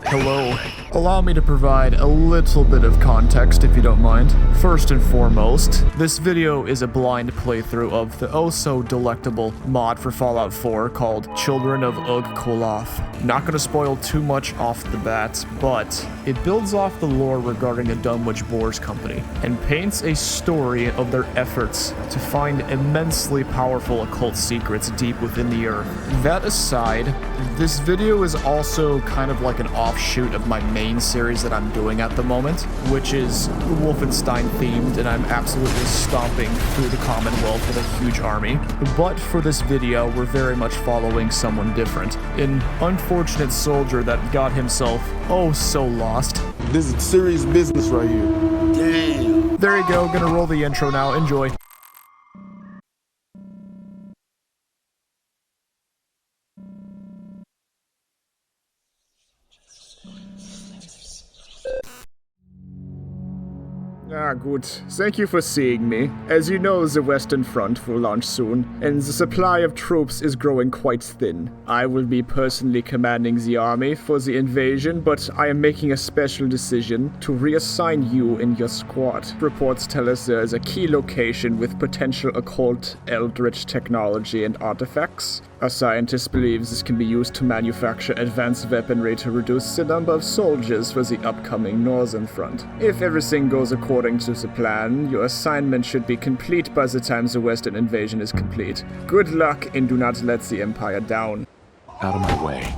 Hello. Allow me to provide a little bit of context if you don't mind. First and foremost, this video is a blind playthrough of the oh-so-delectable mod for Fallout 4 called Children of Ug-Qualtoth. Not gonna spoil too much off the bat, but it builds off the lore regarding the Dunwich Boars Company and paints a story of their efforts to find immensely powerful occult secrets deep within the earth. That aside, this video is also kind of like an offshoot of my main series that I'm doing at the moment, which is Wolfenstein themed, and I'm absolutely stomping through the Commonwealth with a huge army. But for this video, we're very much following someone different. An unfortunate soldier that got himself oh so lost. This is serious business right here. Damn. There you go, gonna roll the intro now, enjoy. Good. Thank you for seeing me. As you know, the Western Front will launch soon, and the supply of troops is growing quite thin. I will be personally commanding the army for the invasion, but I am making a special decision to reassign you in your squad. Reports tell us there is a key location with potential occult Eldritch technology and artifacts. A scientist believes this can be used to manufacture advanced weaponry to reduce the number of soldiers for the upcoming Northern Front. If everything goes according to the plan, your assignment should be complete by the time the Western invasion is complete. Good luck, and do not let the Empire down. Out of my way.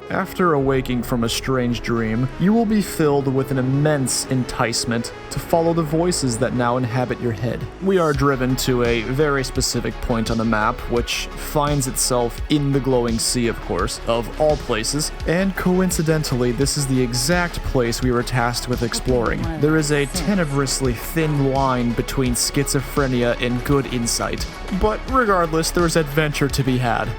After awaking from a strange dream, you will be filled with an immense enticement to follow the voices that now inhabit your head. We are driven to a very specific point on the map, which finds itself in the glowing sea, of course, of all places, and coincidentally, this is the exact place we were tasked with exploring. There is a tenebrously thin line between schizophrenia and good insight, but regardless, there is adventure to be had.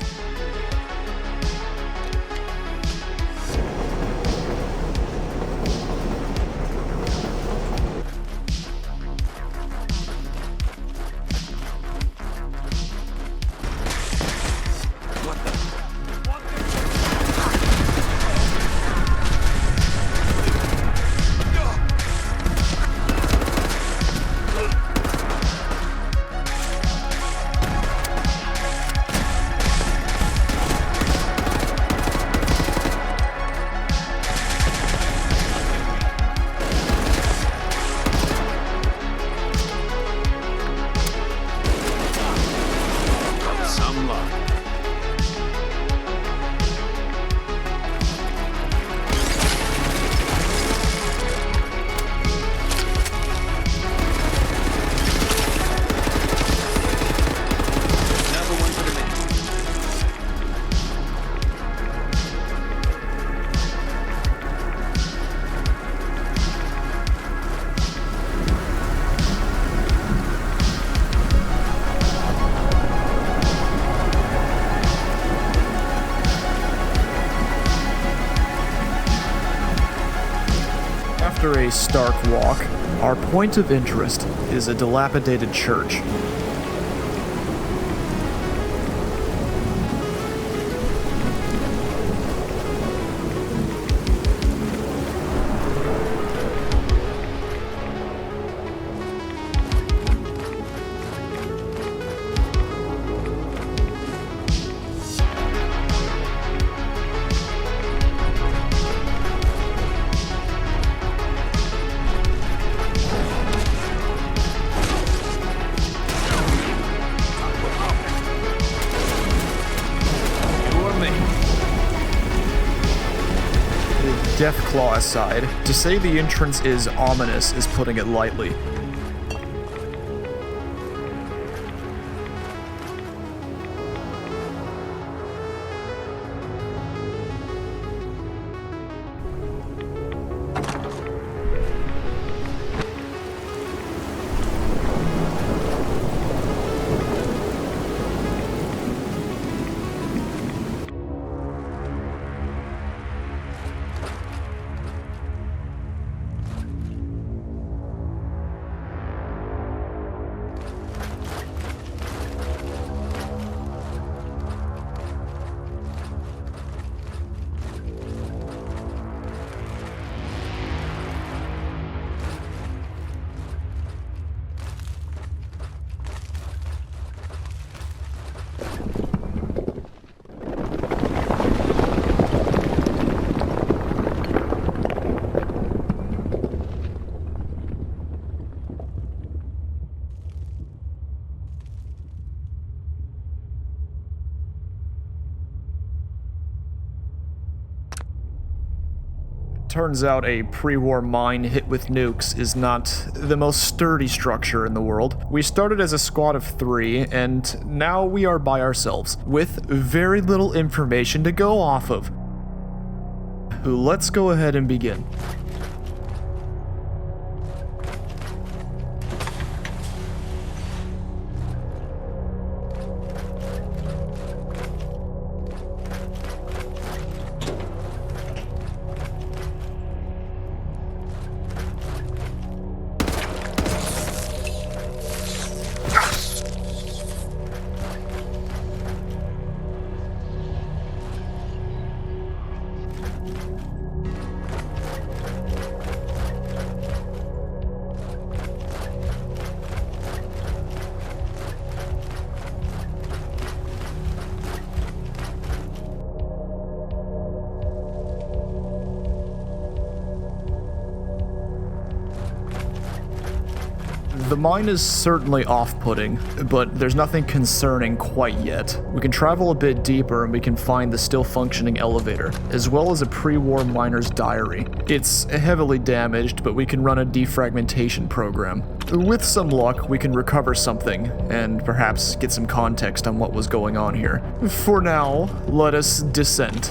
After a stark walk, our point of interest is a dilapidated church. Deathclaw aside, to say the entrance is ominous is putting it lightly. Turns out a pre-war mine hit with nukes is not the most sturdy structure in the world. We started as a squad of 3, and now we are by ourselves, with very little information to go off of. Let's go ahead and begin. The mine is certainly off-putting, but there's nothing concerning quite yet. We can travel a bit deeper and we can find the still-functioning elevator, as well as a pre-war miner's diary. It's heavily damaged, but we can run a defragmentation program. With some luck, we can recover something, and perhaps get some context on what was going on here. For now, let us descend.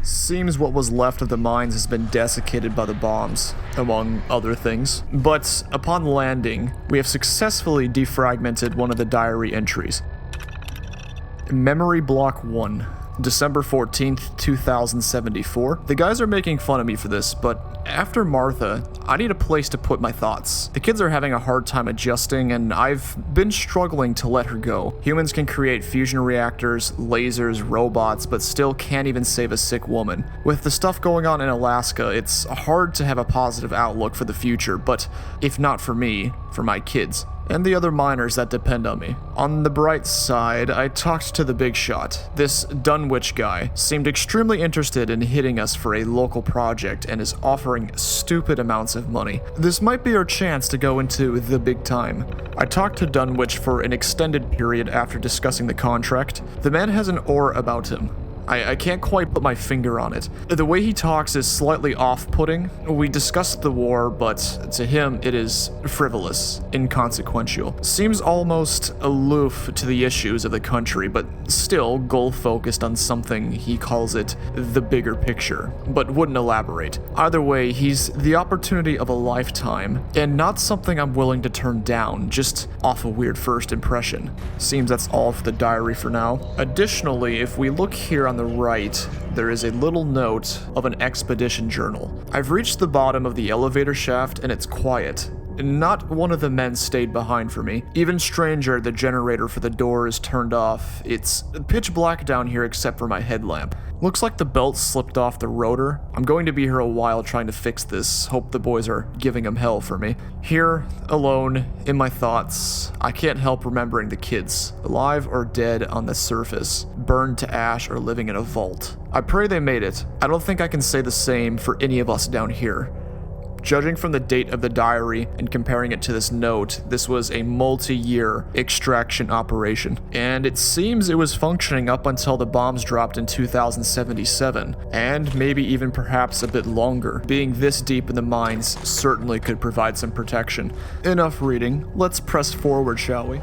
Seems what was left of the mines has been desiccated by the bombs, among other things. But upon landing, we have successfully defragmented one of the diary entries. Memory Block 1, December 14th, 2074. The guys are making fun of me for this, but after Martha, I need a place to put my thoughts. The kids are having a hard time adjusting, and I've been struggling to let her go. Humans can create fusion reactors, lasers, robots, but still can't even save a sick woman. With the stuff going on in Alaska, it's hard to have a positive outlook for the future, but if not for me, for my kids. and the other miners that depend on me. On the bright side, I talked to the big shot. This Dunwich guy seemed extremely interested in hitting us for a local project and is offering stupid amounts of money. This might be our chance to go into the big time. I talked to Dunwich for an extended period after discussing the contract. The man has an aura about him. I can't quite put my finger on it. The way he talks is slightly off-putting. We discussed the war, but to him it is frivolous, inconsequential. Seems almost aloof to the issues of the country, but still goal-focused on something, he calls it the bigger picture, but wouldn't elaborate. Either way, he's the opportunity of a lifetime, and not something I'm willing to turn down, just off a weird first impression. Seems that's all for the diary for now. Additionally, if we look here on the right, there is a little note of an expedition journal. I've reached the bottom of the elevator shaft and it's quiet. Not one of the men stayed behind for me. Even stranger, the generator for the door is turned off. It's pitch black down here except for my headlamp. Looks like the belt slipped off the rotor. I'm going to be here a while trying to fix this. Hope the boys are giving him hell for me. Here, alone, in my thoughts, I can't help remembering the kids, alive or dead on the surface, burned to ash or living in a vault. I pray they made it. I don't think I can say the same for any of us down here. Judging from the date of the diary and comparing it to this note, this was a multi-year extraction operation, and it seems it was functioning up until the bombs dropped in 2077, and maybe even perhaps a bit longer. Being this deep in the mines certainly could provide some protection. Enough reading, let's press forward, shall we?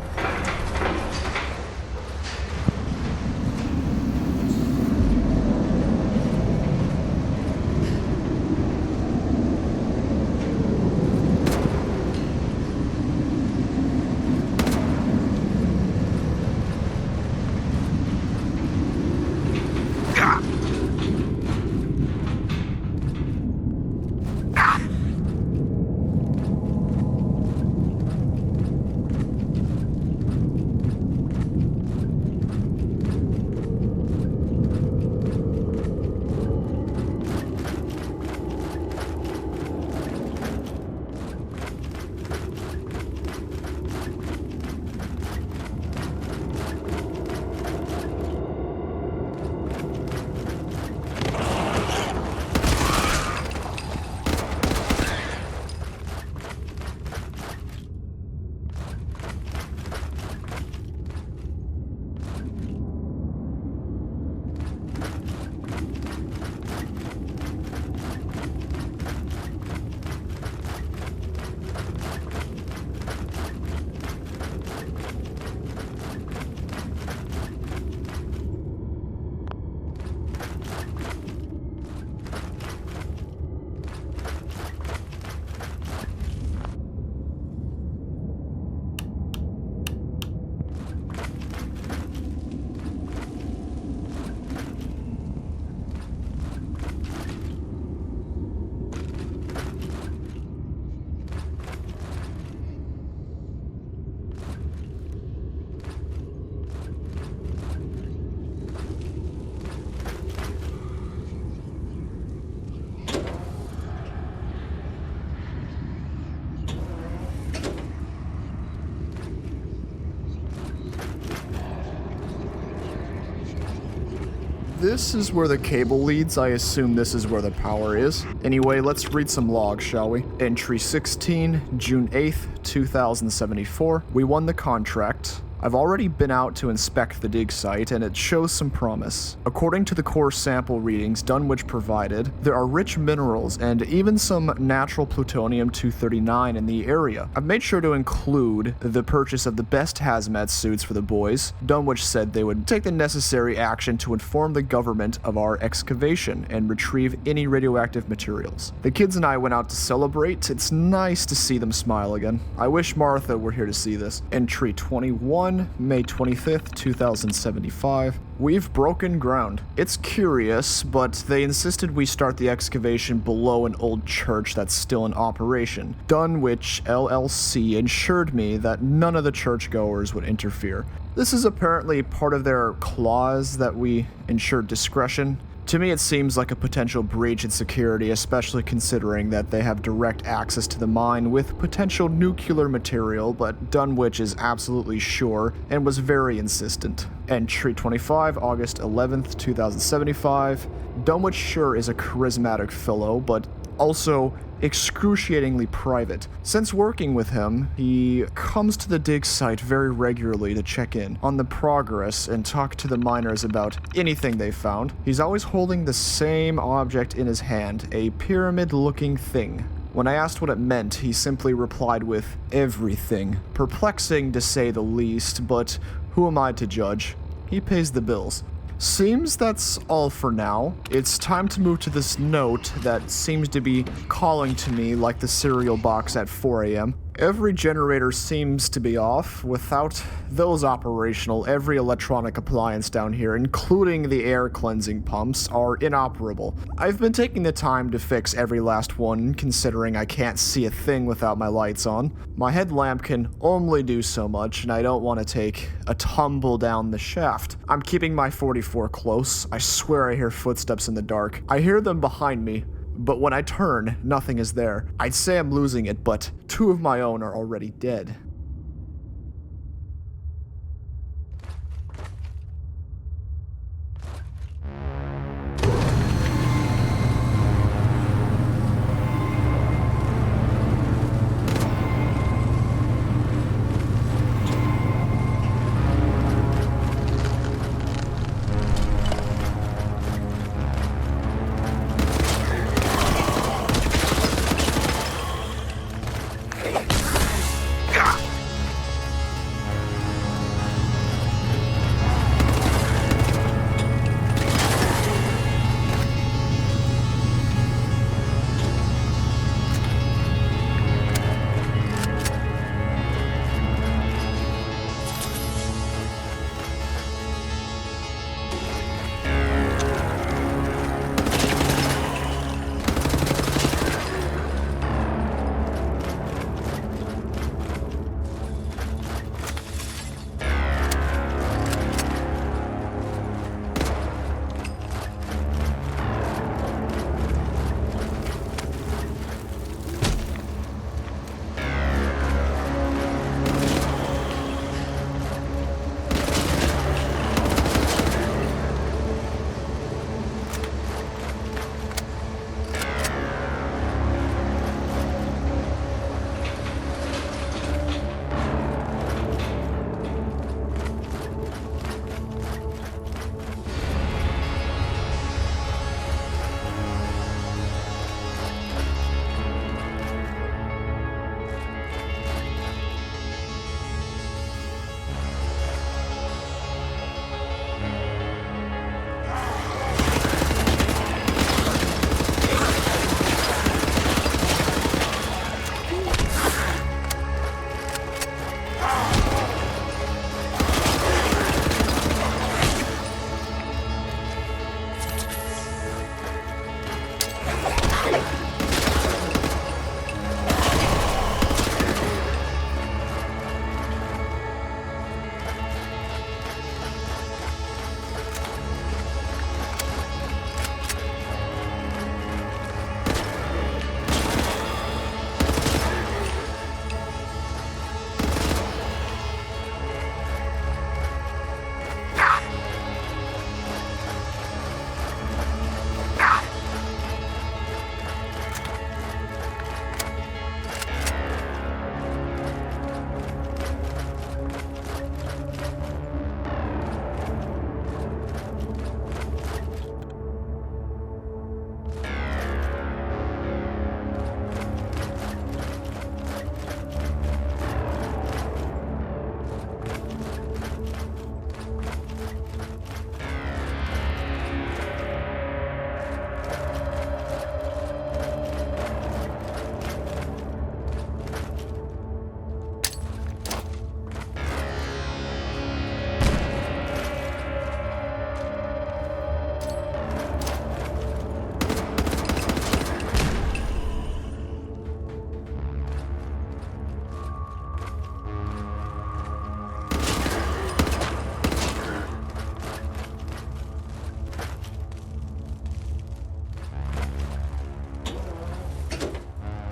This is where the cable leads. I assume this is where the power is. Anyway, let's read some logs, shall we? Entry 16, June 8th, 2074. We won the contract. I've already been out to inspect the dig site, and it shows some promise. According to the core sample readings Dunwich provided, there are rich minerals and even some natural plutonium-239 in the area. I've made sure to include the purchase of the best hazmat suits for the boys. Dunwich said they would take the necessary action to inform the government of our excavation and retrieve any radioactive materials. The kids and I went out to celebrate. It's nice to see them smile again. I wish Martha were here to see this. Entry 21, May 25th, 2075. We've broken ground. It's curious, but they insisted we start the excavation below an old church that's still in operation. Dunwich LLC ensured me that none of the churchgoers would interfere. This is apparently part of their clause that we ensured discretion. To me, it seems like a potential breach in security, especially considering that they have direct access to the mine with potential nuclear material, but Dunwich is absolutely sure and was very insistent. Entry 25, August 11th, 2075. Dunwich sure is a charismatic fellow, but also excruciatingly private. Since working with him, he comes to the dig site very regularly to check in on the progress and talk to the miners about anything they found. He's always holding the same object in his hand, a pyramid-looking thing. When I asked what it meant, he simply replied with, "Everything." Perplexing to say the least, but who am I to judge? He pays the bills. Seems that's all for now. It's time to move to this note that seems to be calling to me like the cereal box at 4 a.m. Every generator seems to be off. Without those operational, every electronic appliance down here, including the air cleansing pumps, are inoperable. I've been taking the time to fix every last one, considering I can't see a thing without my lights on. My headlamp can only do so much, and I don't want to take a tumble down the shaft. I'm keeping my 44 close. I swear I hear footsteps in the dark. I hear them behind me. But when I turn, nothing is there. I'd say I'm losing it, but 2 of my own are already dead. God.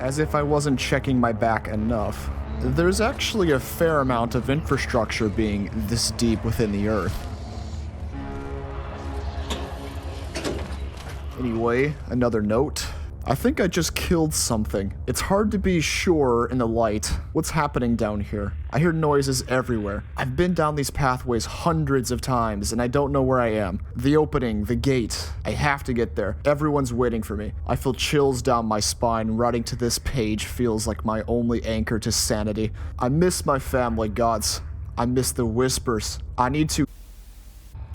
as if I wasn't checking my back enough. There's actually a fair amount of infrastructure being this deep within the Earth. Anyway, another note. I think I just killed something. It's hard to be sure in the light what's happening down here. I hear noises everywhere. I've been down these pathways hundreds of times and I don't know where I am. The opening, the gate. I have to get there. Everyone's waiting for me. I feel chills down my spine. Writing to this page feels like my only anchor to sanity. I miss my family, gods. I miss the whispers. I need to...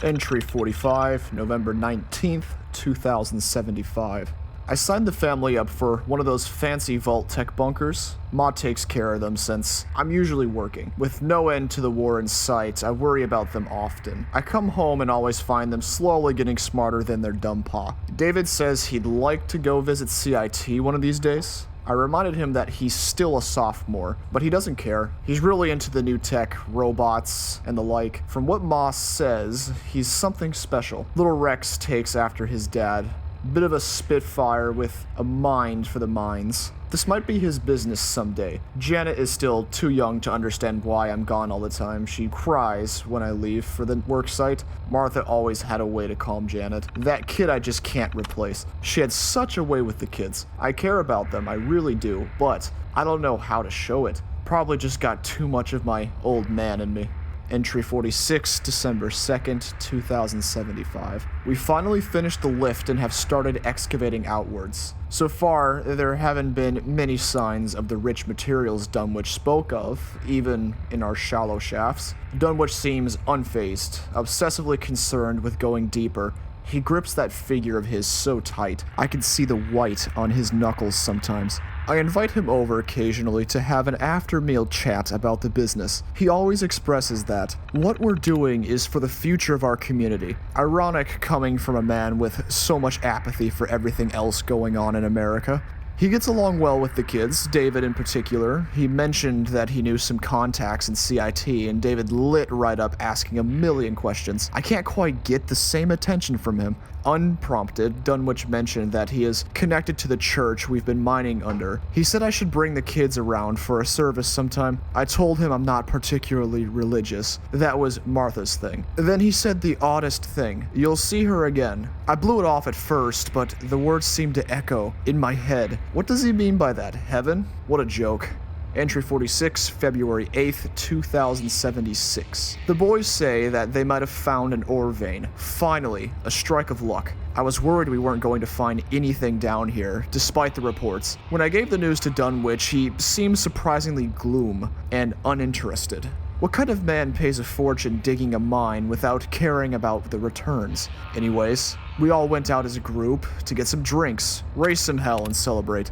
Entry 45, November 19th, 2075. I signed the family up for one of those fancy vault tech bunkers. Ma takes care of them since I'm usually working. With no end to the war in sight, I worry about them often. I come home and always find them slowly getting smarter than their dumb pa. David says he'd like to go visit CIT one of these days. I reminded him that he's still a sophomore, but he doesn't care. He's really into the new tech, robots, and the like. From what Ma says, he's something special. Little Rex takes after his dad. Bit of a spitfire with a mind for the mines. This might be his business someday. Janet is still too young to understand why I'm gone all the time. She cries when I leave for the work site. Martha always had a way to calm Janet. That kid I just can't replace. She had such a way with the kids. I care about them, I really do, but I don't know how to show it. Probably just got too much of my old man in me. Entry 46, December 2nd, 2075. We finally finished the lift and have started excavating outwards. So far, there haven't been many signs of the rich materials Dunwich spoke of, even in our shallow shafts. Dunwich seems unfazed, obsessively concerned with going deeper. He grips that figure of his so tight, I can see the white on his knuckles sometimes. I invite him over occasionally to have an after-meal chat about the business. He always expresses that what we're doing is for the future of our community. Ironic coming from a man with so much apathy for everything else going on in America. He gets along well with the kids, David in particular. He mentioned that he knew some contacts in CIT, and David lit right up asking a million questions. I can't quite get the same attention from him. Unprompted, Dunwich mentioned that he is connected to the church we've been mining under. He said I should bring the kids around for a service sometime. I told him I'm not particularly religious. That was Martha's thing. Then he said the oddest thing. You'll see her again. I blew it off at first, but the words seemed to echo in my head. What does he mean by that? Heaven? What a joke. Entry 46, February 8th, 2076. The boys say that they might have found an ore vein. Finally, a strike of luck. I was worried we weren't going to find anything down here, despite the reports. When I gave the news to Dunwich, he seemed surprisingly gloom and uninterested. What kind of man pays a fortune digging a mine without caring about the returns? Anyways, we all went out as a group to get some drinks, raise some hell, and celebrate.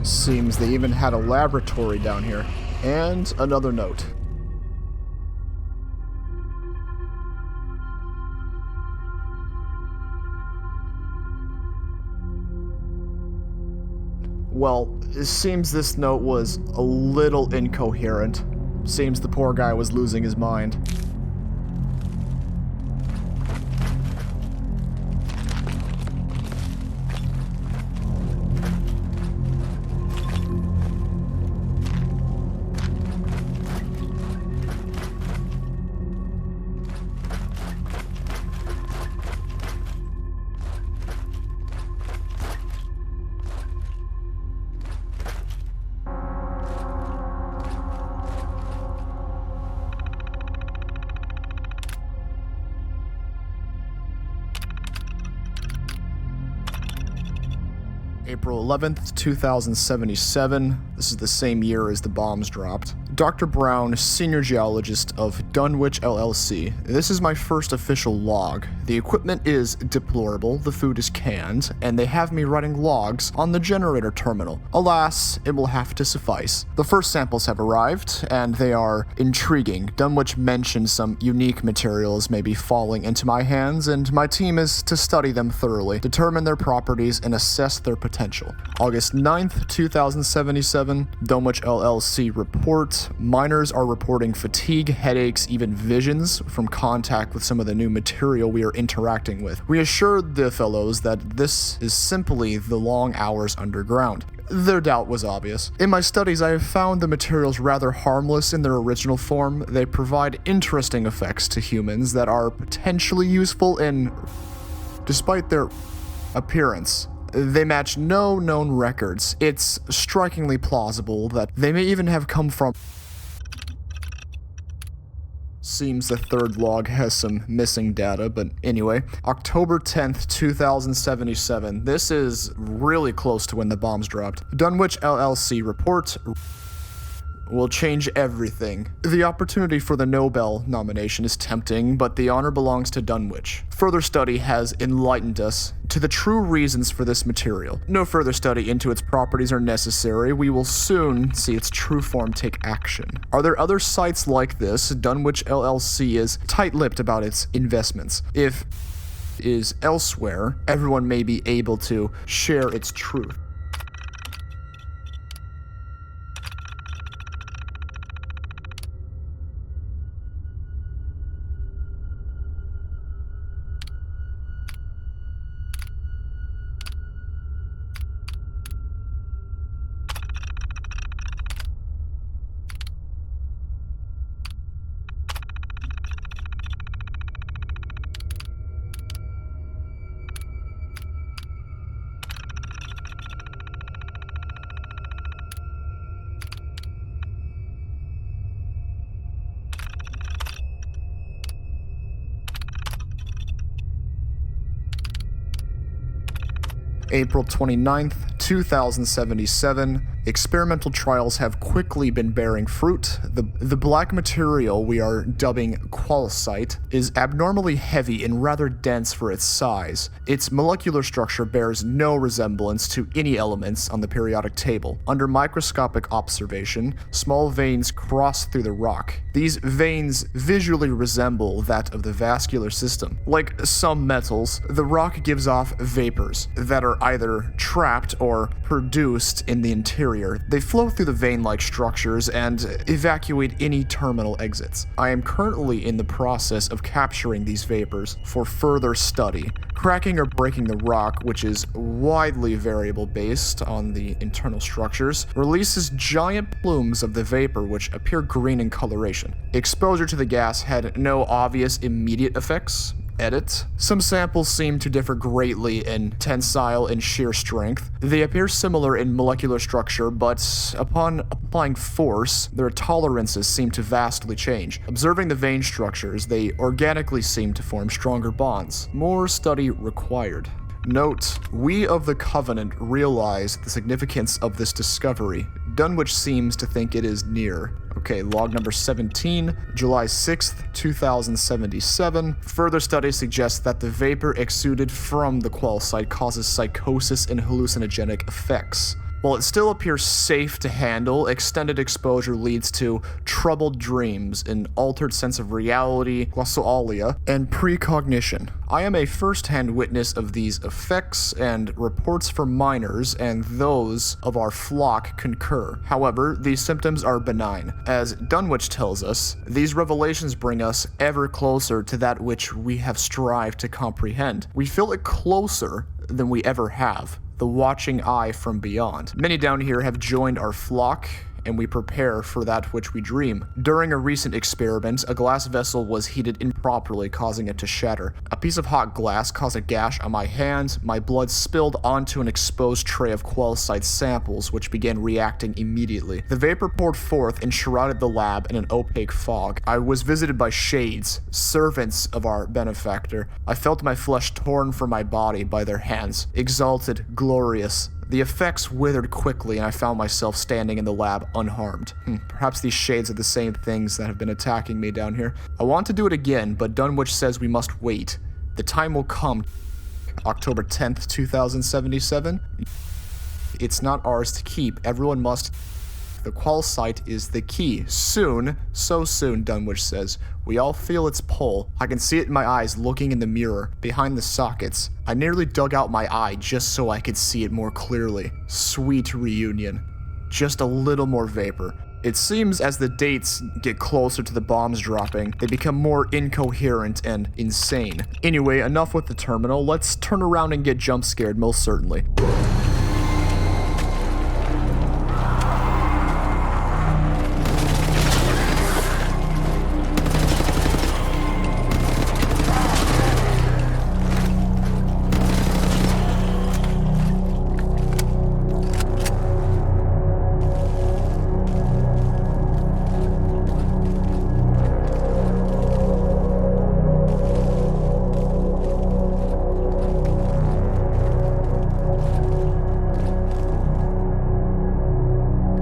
Seems they even had a laboratory down here. And another note. Well, it seems this note was a little incoherent. Seems the poor guy was losing his mind. April 11th, 2077. This is the same year as the bombs dropped. Dr. Brown, senior geologist of Dunwich LLC. This is my first official log. The equipment is deplorable, the food is canned, and they have me writing logs on the generator terminal. Alas, it will have to suffice. The first samples have arrived, and they are intriguing. Dunwich mentioned some unique materials may be falling into my hands, and my team is to study them thoroughly, determine their properties, and assess their potential. August 9th, 2077, Dunwich LLC report. Miners are reporting fatigue, headaches, even visions from contact with some of the new material we are interacting with. We assured the fellows that this is simply the long hours underground. Their doubt was obvious. In my studies, I have found the materials rather harmless in their original form. They provide interesting effects to humans that are potentially useful in... Despite their appearance, they match no known records. It's strikingly plausible that they may even have come from... Seems the third log has some missing data, but anyway. October 10th, 2077. This is really close to when the bombs dropped. Dunwich LLC report will change everything. The opportunity for the Nobel nomination is tempting, but the honor belongs to Dunwich. Further study has enlightened us to the true reasons for this material. No further study into its properties are necessary. We will soon see its true form take action. Are there other sites like this? Dunwich LLC is tight-lipped about its investments. If is elsewhere, everyone may be able to share its truth. April 29th, 2077. Experimental trials have quickly been bearing fruit. The black material we are dubbing Ug-Qualtoth is abnormally heavy and rather dense for its size. Its molecular structure bears no resemblance to any elements on the periodic table. Under microscopic observation, small veins cross through the rock. These veins visually resemble that of the vascular system. Like some metals, the rock gives off vapors that are either trapped or produced in the interior. They flow through the vein-like structures and evacuate any terminal exits. I am currently in the process of capturing these vapors for further study. Cracking or breaking the rock, which is widely variable based on the internal structures, releases giant plumes of the vapor which appear green in coloration. Exposure to the gas had no obvious immediate effects. Edit. Some samples seem to differ greatly in tensile and shear strength. They appear similar in molecular structure, but upon applying force, their tolerances seem to vastly change. Observing the vein structures, they organically seem to form stronger bonds. More study required. Note, we of the Covenant realize the significance of this discovery. Dunwich seems to think it is near. Okay, log number 17, July 6th, 2077. Further study suggests that the vapor exuded from the Ug-Qualtoth causes psychosis and hallucinogenic effects. While it still appears safe to handle, extended exposure leads to troubled dreams, an altered sense of reality, glossolalia, and precognition. I am a first-hand witness of these effects, and reports from miners and those of our flock concur. However, these symptoms are benign. As Dunwich tells us, these revelations bring us ever closer to that which we have strived to comprehend. We feel it closer than we ever have, the watching eye from beyond. Many down here have joined our flock, and we prepare for that which we dream. During a recent experiment, a glass vessel was heated improperly, causing it to shatter. A piece of hot glass caused a gash on my hand. My blood spilled onto an exposed tray of Qualsite samples, which began reacting immediately. The vapor poured forth and shrouded the lab in an opaque fog. I was visited by shades, servants of our benefactor. I felt my flesh torn from my body by their hands. Exalted, glorious. The effects withered quickly, and I found myself standing in the lab unharmed. Perhaps these shades are the same things that have been attacking me down here. I want to do it again, but Dunwich says we must wait. The time will come. October 10th, 2077. It's not ours to keep. Everyone must... The Qualsite is the key. Soon, so soon, Dunwich says. We all feel its pull. I can see it in my eyes looking in the mirror, behind the sockets. I nearly dug out my eye just so I could see it more clearly. Sweet reunion. Just a little more vapor. It seems as the dates get closer to the bombs dropping, they become more incoherent and insane. Anyway, enough with the terminal. Let's turn around and get jump scared, most certainly.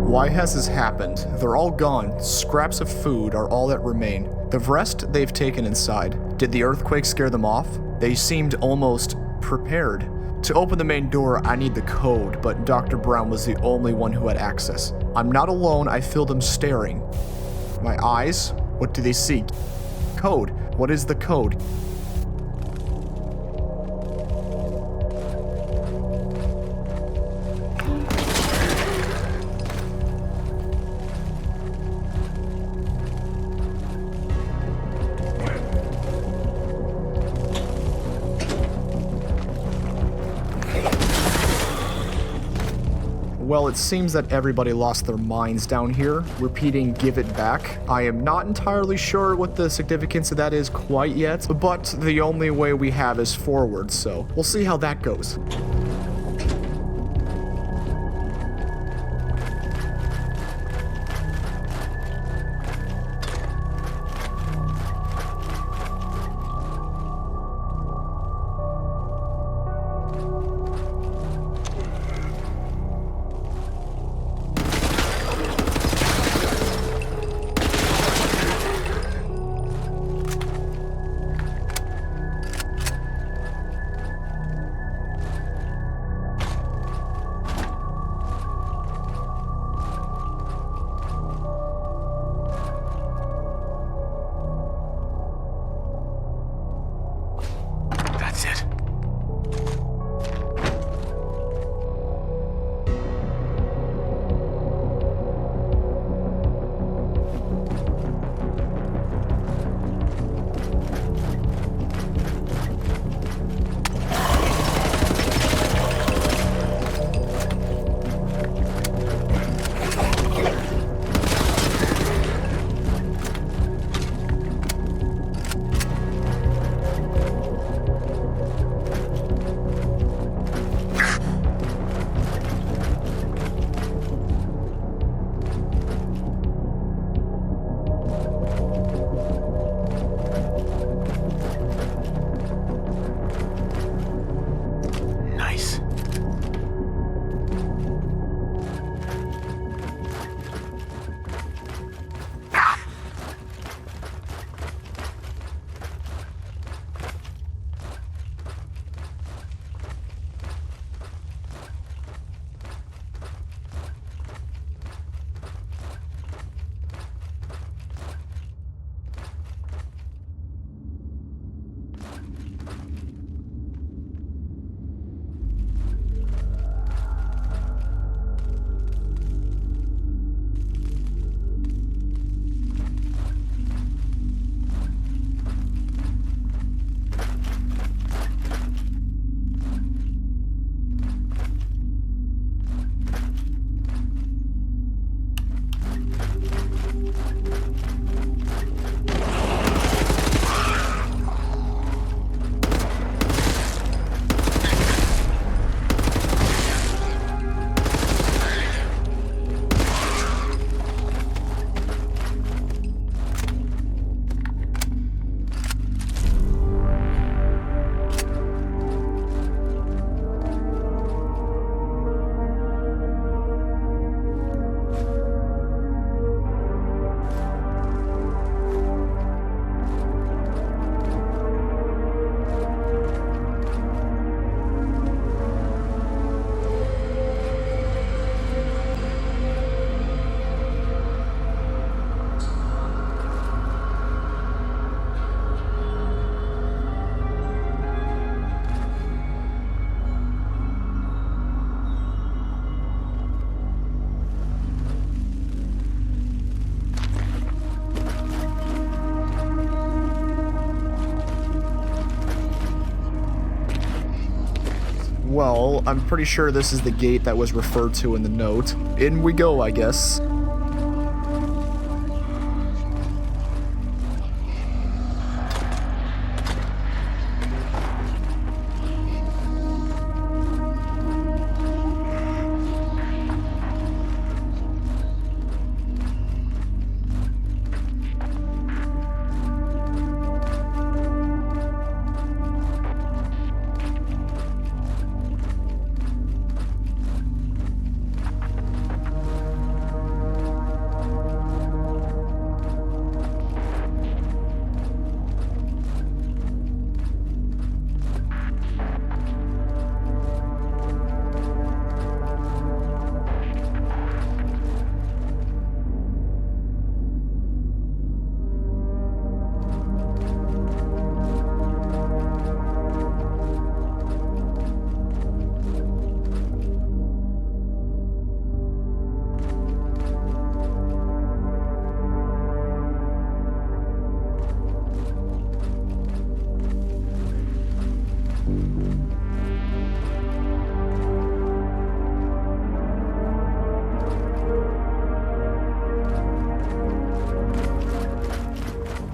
Why has this happened? They're all gone. Scraps of food are all that remain. The rest they've taken inside. Did the earthquake scare them off? They seemed almost prepared. To open the main door, I need the code, but Dr. Brown was the only one who had access. I'm not alone, I feel them staring. My eyes? What do they see? Code. What is the code? Well, it seems that everybody lost their minds down here, repeating "give it back." I am not entirely sure what the significance of that is quite yet, but the only way we have is forward, so we'll see how that goes. Well, I'm pretty sure this is the gate that was referred to in the note. In we go, I guess.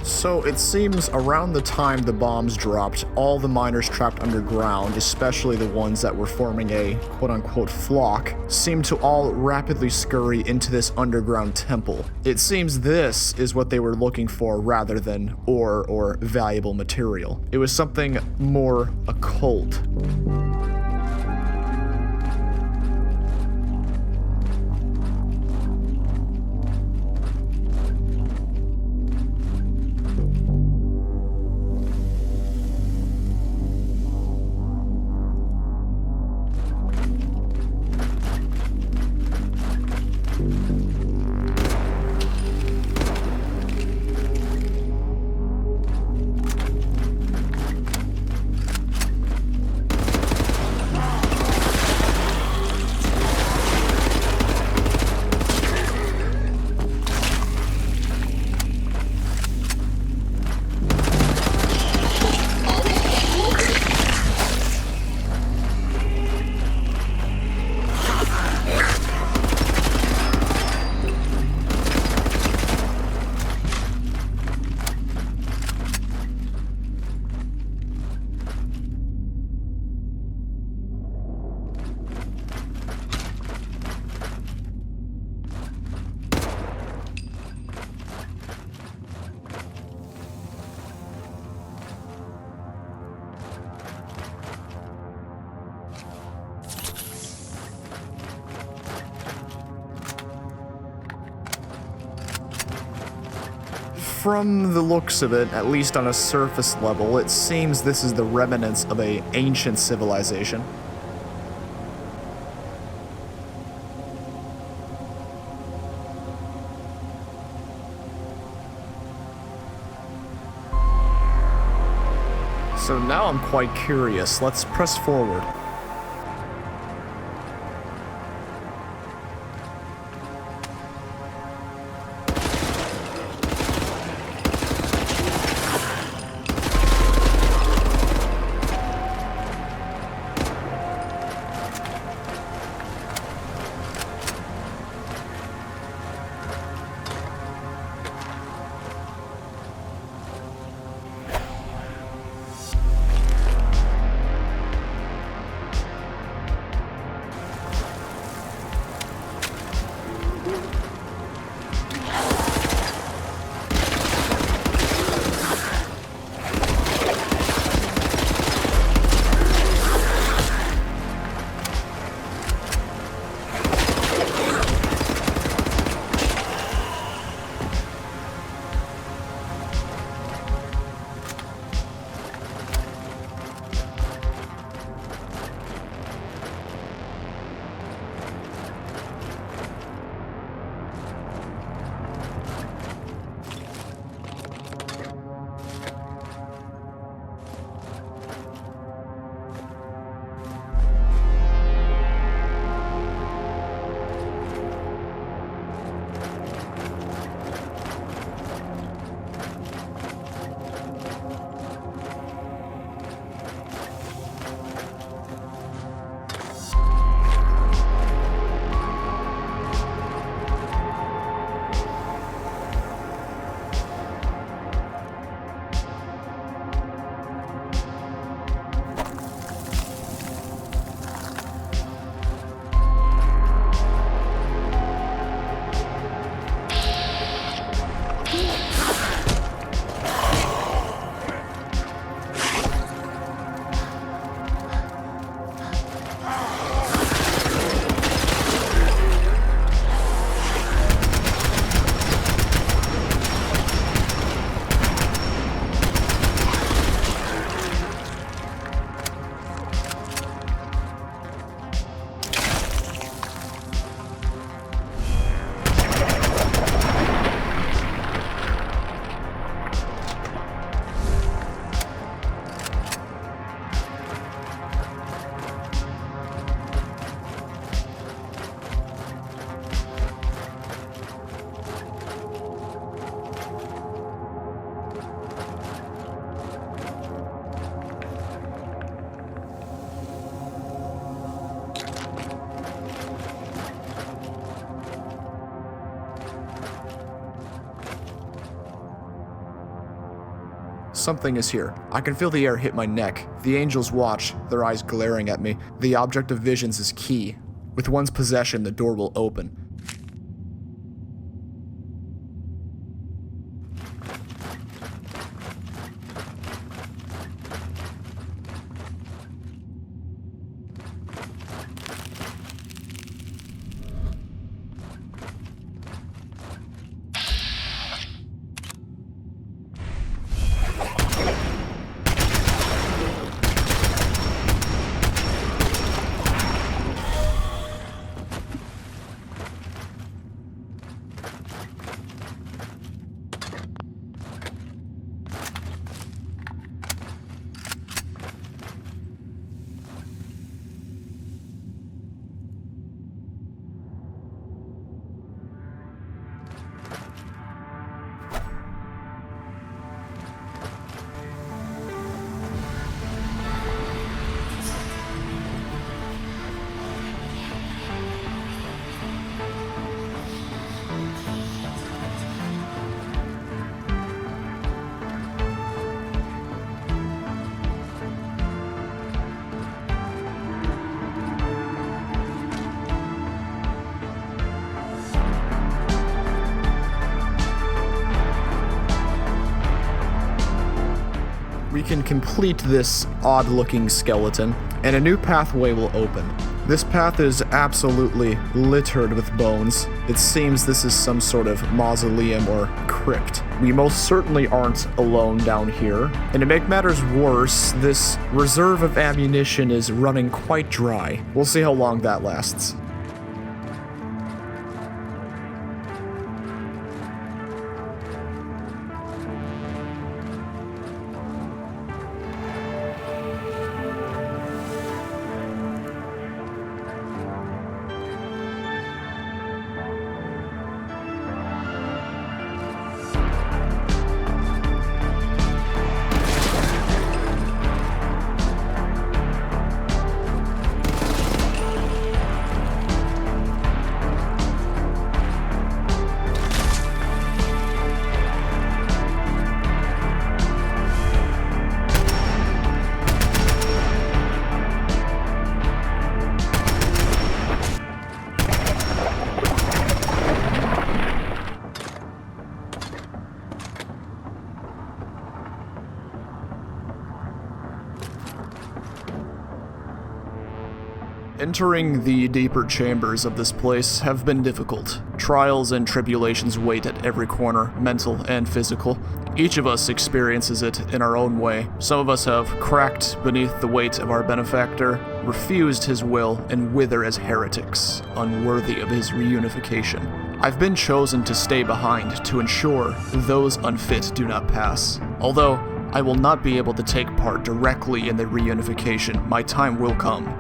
So it seems around the time the bombs dropped, all the miners trapped underground, especially the ones that were forming a quote-unquote flock, seemed to all rapidly scurry into this underground temple. It seems this is what they were looking for rather than ore or valuable material. It was something more occult. From the looks of it, at least on a surface level, it seems this is the remnants of an ancient civilization. So now I'm quite curious. Let's press forward. Something is here. I can feel the air hit my neck. The angels watch, their eyes glaring at me. The object of visions is key. With one's possession, the door will open. We can complete this odd-looking skeleton, and a new pathway will open. This path is absolutely littered with bones. It seems this is some sort of mausoleum or crypt. We most certainly aren't alone down here. And to make matters worse, this reserve of ammunition is running quite dry. We'll see how long that lasts. Entering the deeper chambers of this place have been difficult. Trials and tribulations wait at every corner, mental and physical. Each of us experiences it in our own way. Some of us have cracked beneath the weight of our benefactor, refused his will, and wither as heretics, unworthy of his reunification. I've been chosen to stay behind to ensure those unfit do not pass. Although I will not be able to take part directly in the reunification, my time will come.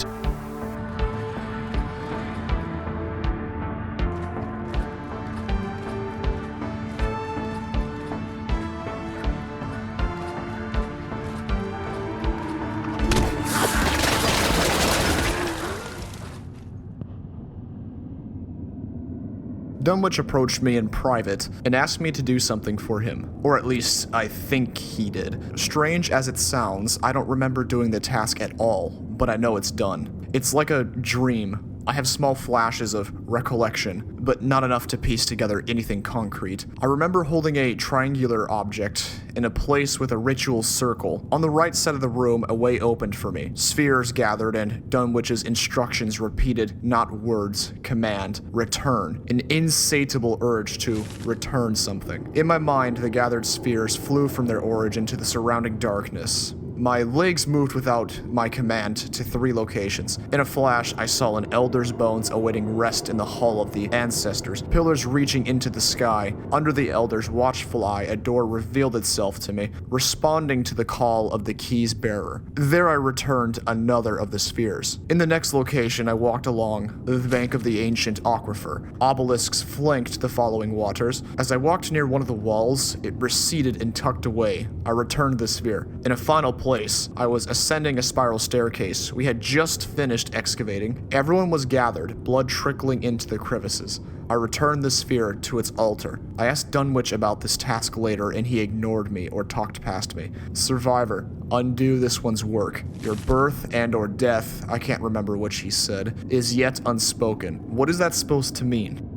Dunwich approached me in private and asked me to do something for him, or at least I think he did. Strange as it sounds, I don't remember doing the task at all, but I know it's done. It's like a dream. I have small flashes of recollection, but not enough to piece together anything concrete. I remember holding a triangular object in a place with a ritual circle. On the right side of the room, a way opened for me. Spheres gathered and Dunwich's instructions repeated, not words, command, return. An insatiable urge to return something. In my mind, the gathered spheres flew from their origin to the surrounding darkness. My legs moved without my command to 3 locations. In a flash, I saw an elder's bones awaiting rest in the hall of the ancestors, pillars reaching into the sky. Under the elder's watchful eye, a door revealed itself to me, responding to the call of the key's bearer. There I returned another of the spheres. In the next location, I walked along the bank of the ancient aquifer. Obelisks flanked the following waters. As I walked near one of the walls, it receded and tucked away. I returned the sphere. In a final place, I was ascending a spiral staircase. We had just finished excavating. Everyone was gathered, blood trickling into the crevices. I returned the sphere to its altar. I asked Dunwich about this task later, and he ignored me or talked past me. Survivor, undo this one's work. Your birth and or death, I can't remember which he said, is yet unspoken. What is that supposed to mean?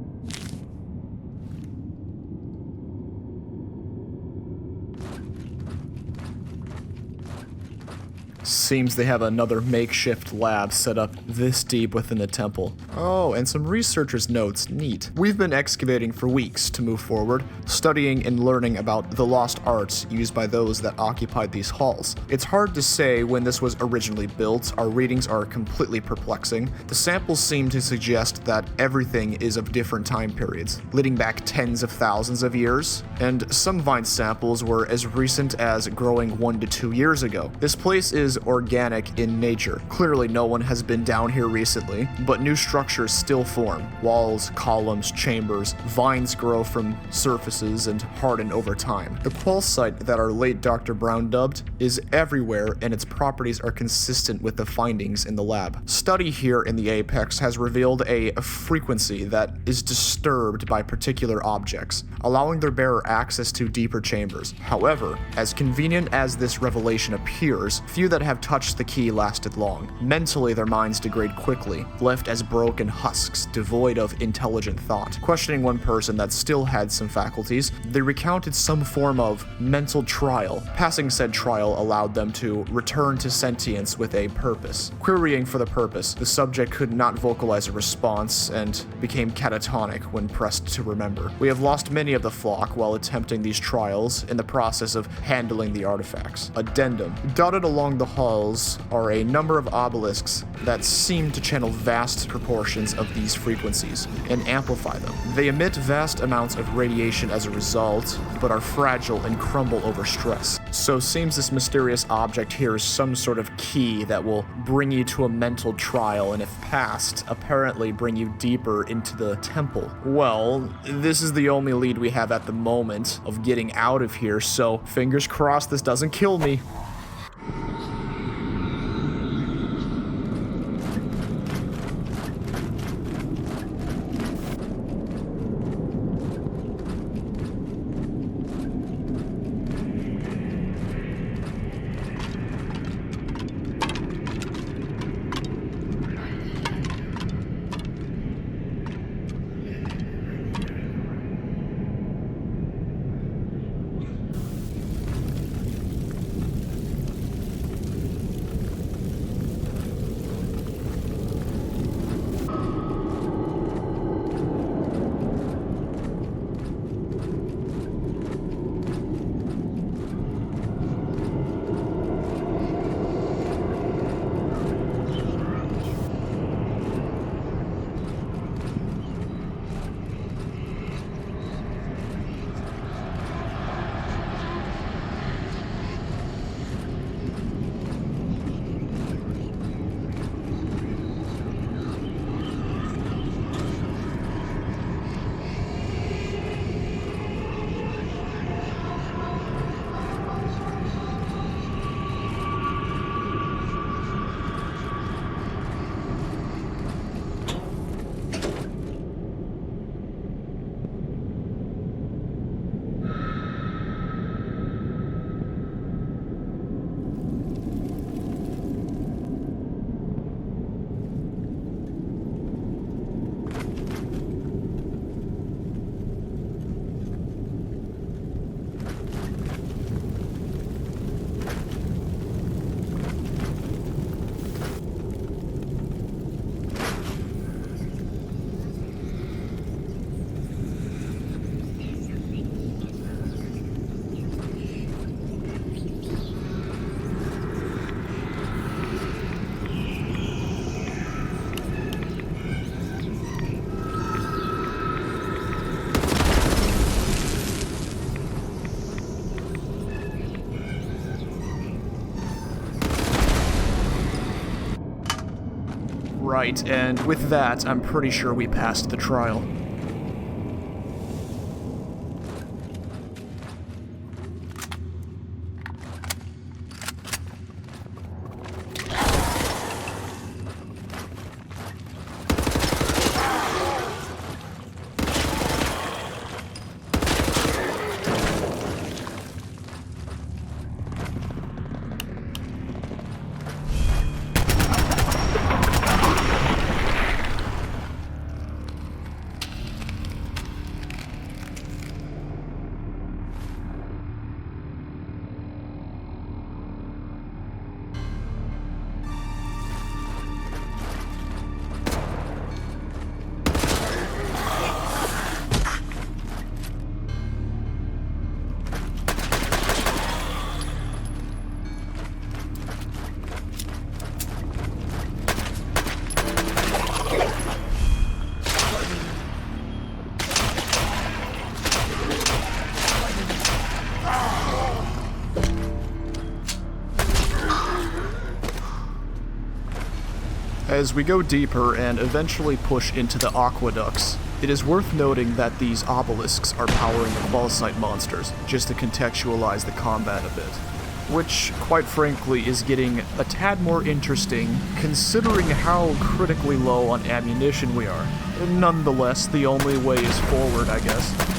Seems they have another makeshift lab set up this deep within the temple. Oh, and some researchers' notes. Neat. We've been excavating for weeks to move forward, studying and learning about the lost arts used by those that occupied these halls. It's hard to say when this was originally built. Our readings are completely perplexing. The samples seem to suggest that everything is of different time periods, leading back tens of thousands of years, and some vine samples were as recent as growing 1 to 2 years ago. This place is organic in nature. Clearly no one has been down here recently, but new structures still form. Walls, columns, chambers, vines grow from surfaces and harden over time. The qualsite that our late Dr. Brown dubbed is everywhere, and its properties are consistent with the findings in the lab. Study here in the Apex has revealed a frequency that is disturbed by particular objects, allowing their bearer access to deeper chambers. However, as convenient as this revelation appears, few that have touched the key lasted long. Mentally, their minds degrade quickly, left as broken husks, devoid of intelligent thought. Questioning one person that still had some faculties, they recounted some form of mental trial. Passing said trial allowed them to return to sentience with a purpose. Querying for the purpose, the subject could not vocalize a response and became catatonic when pressed to remember. We have lost many of the flock while attempting these trials in the process of handling the artifacts. Addendum. Dotted along the halls are a number of obelisks that seem to channel vast proportions of these frequencies and amplify them. They emit vast amounts of radiation as a result, but are fragile and crumble over stress. So seems this mysterious object here is some sort of key that will bring you to a mental trial, and if passed, apparently bring you deeper into the temple. Well, this is the only lead we have at the moment of getting out of here, so fingers crossed this doesn't kill me. Right, and with that, I'm pretty sure we passed the trial. As we go deeper and eventually push into the aqueducts, it is worth noting that these obelisks are powering the Falsite monsters, just to contextualize the combat a bit. Which, quite frankly, is getting a tad more interesting, considering how critically low on ammunition we are. Nonetheless, the only way is forward, I guess.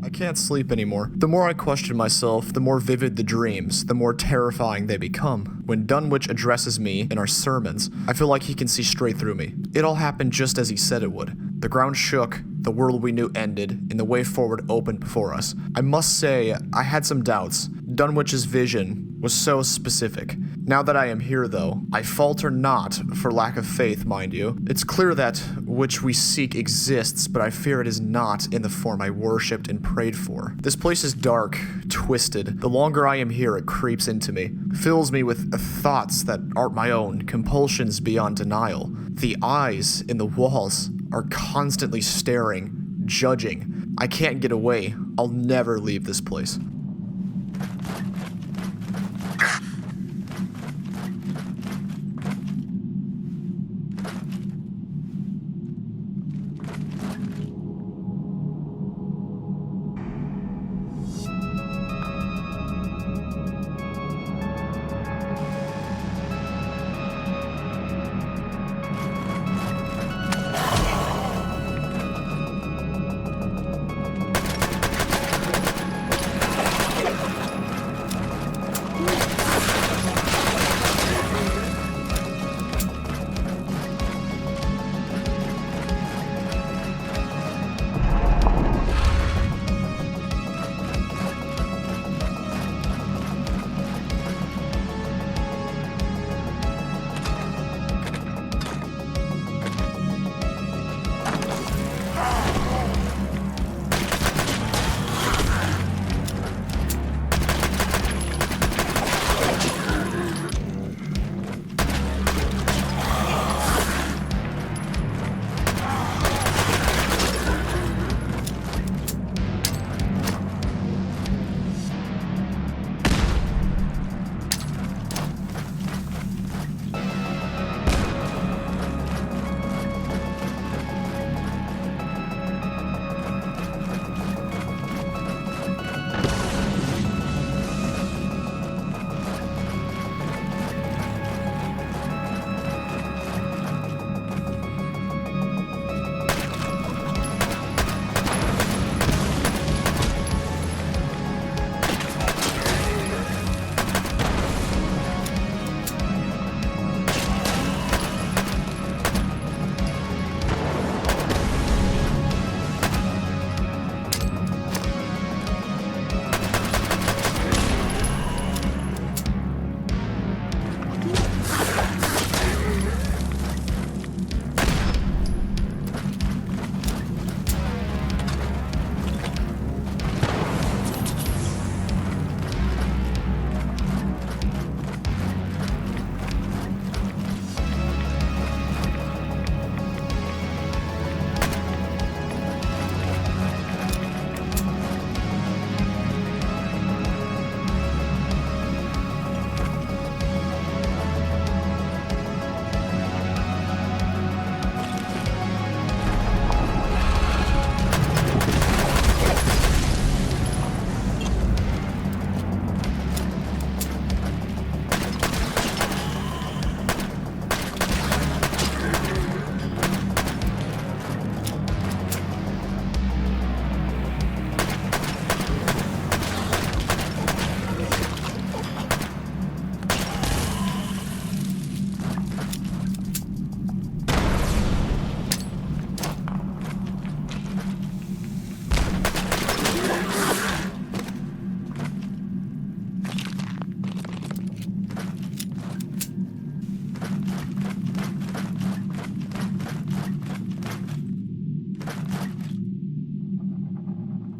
I can't sleep anymore. The more I question myself, the more vivid the dreams, the more terrifying they become. When Dunwich addresses me in our sermons, I feel like he can see straight through me. It all happened just as he said it would. The ground shook, the world we knew ended, and the way forward opened before us. I must say, I had some doubts. Dunwich's vision was so specific. Now that I am here, though, I falter not for lack of faith, mind you. It's clear that which we seek exists, but I fear it is not in the form I worshipped and prayed for. This place is dark, twisted. The longer I am here, it creeps into me, fills me with thoughts that aren't my own, compulsions beyond denial. The eyes in the walls are constantly staring, judging. I can't get away. I'll never leave this place.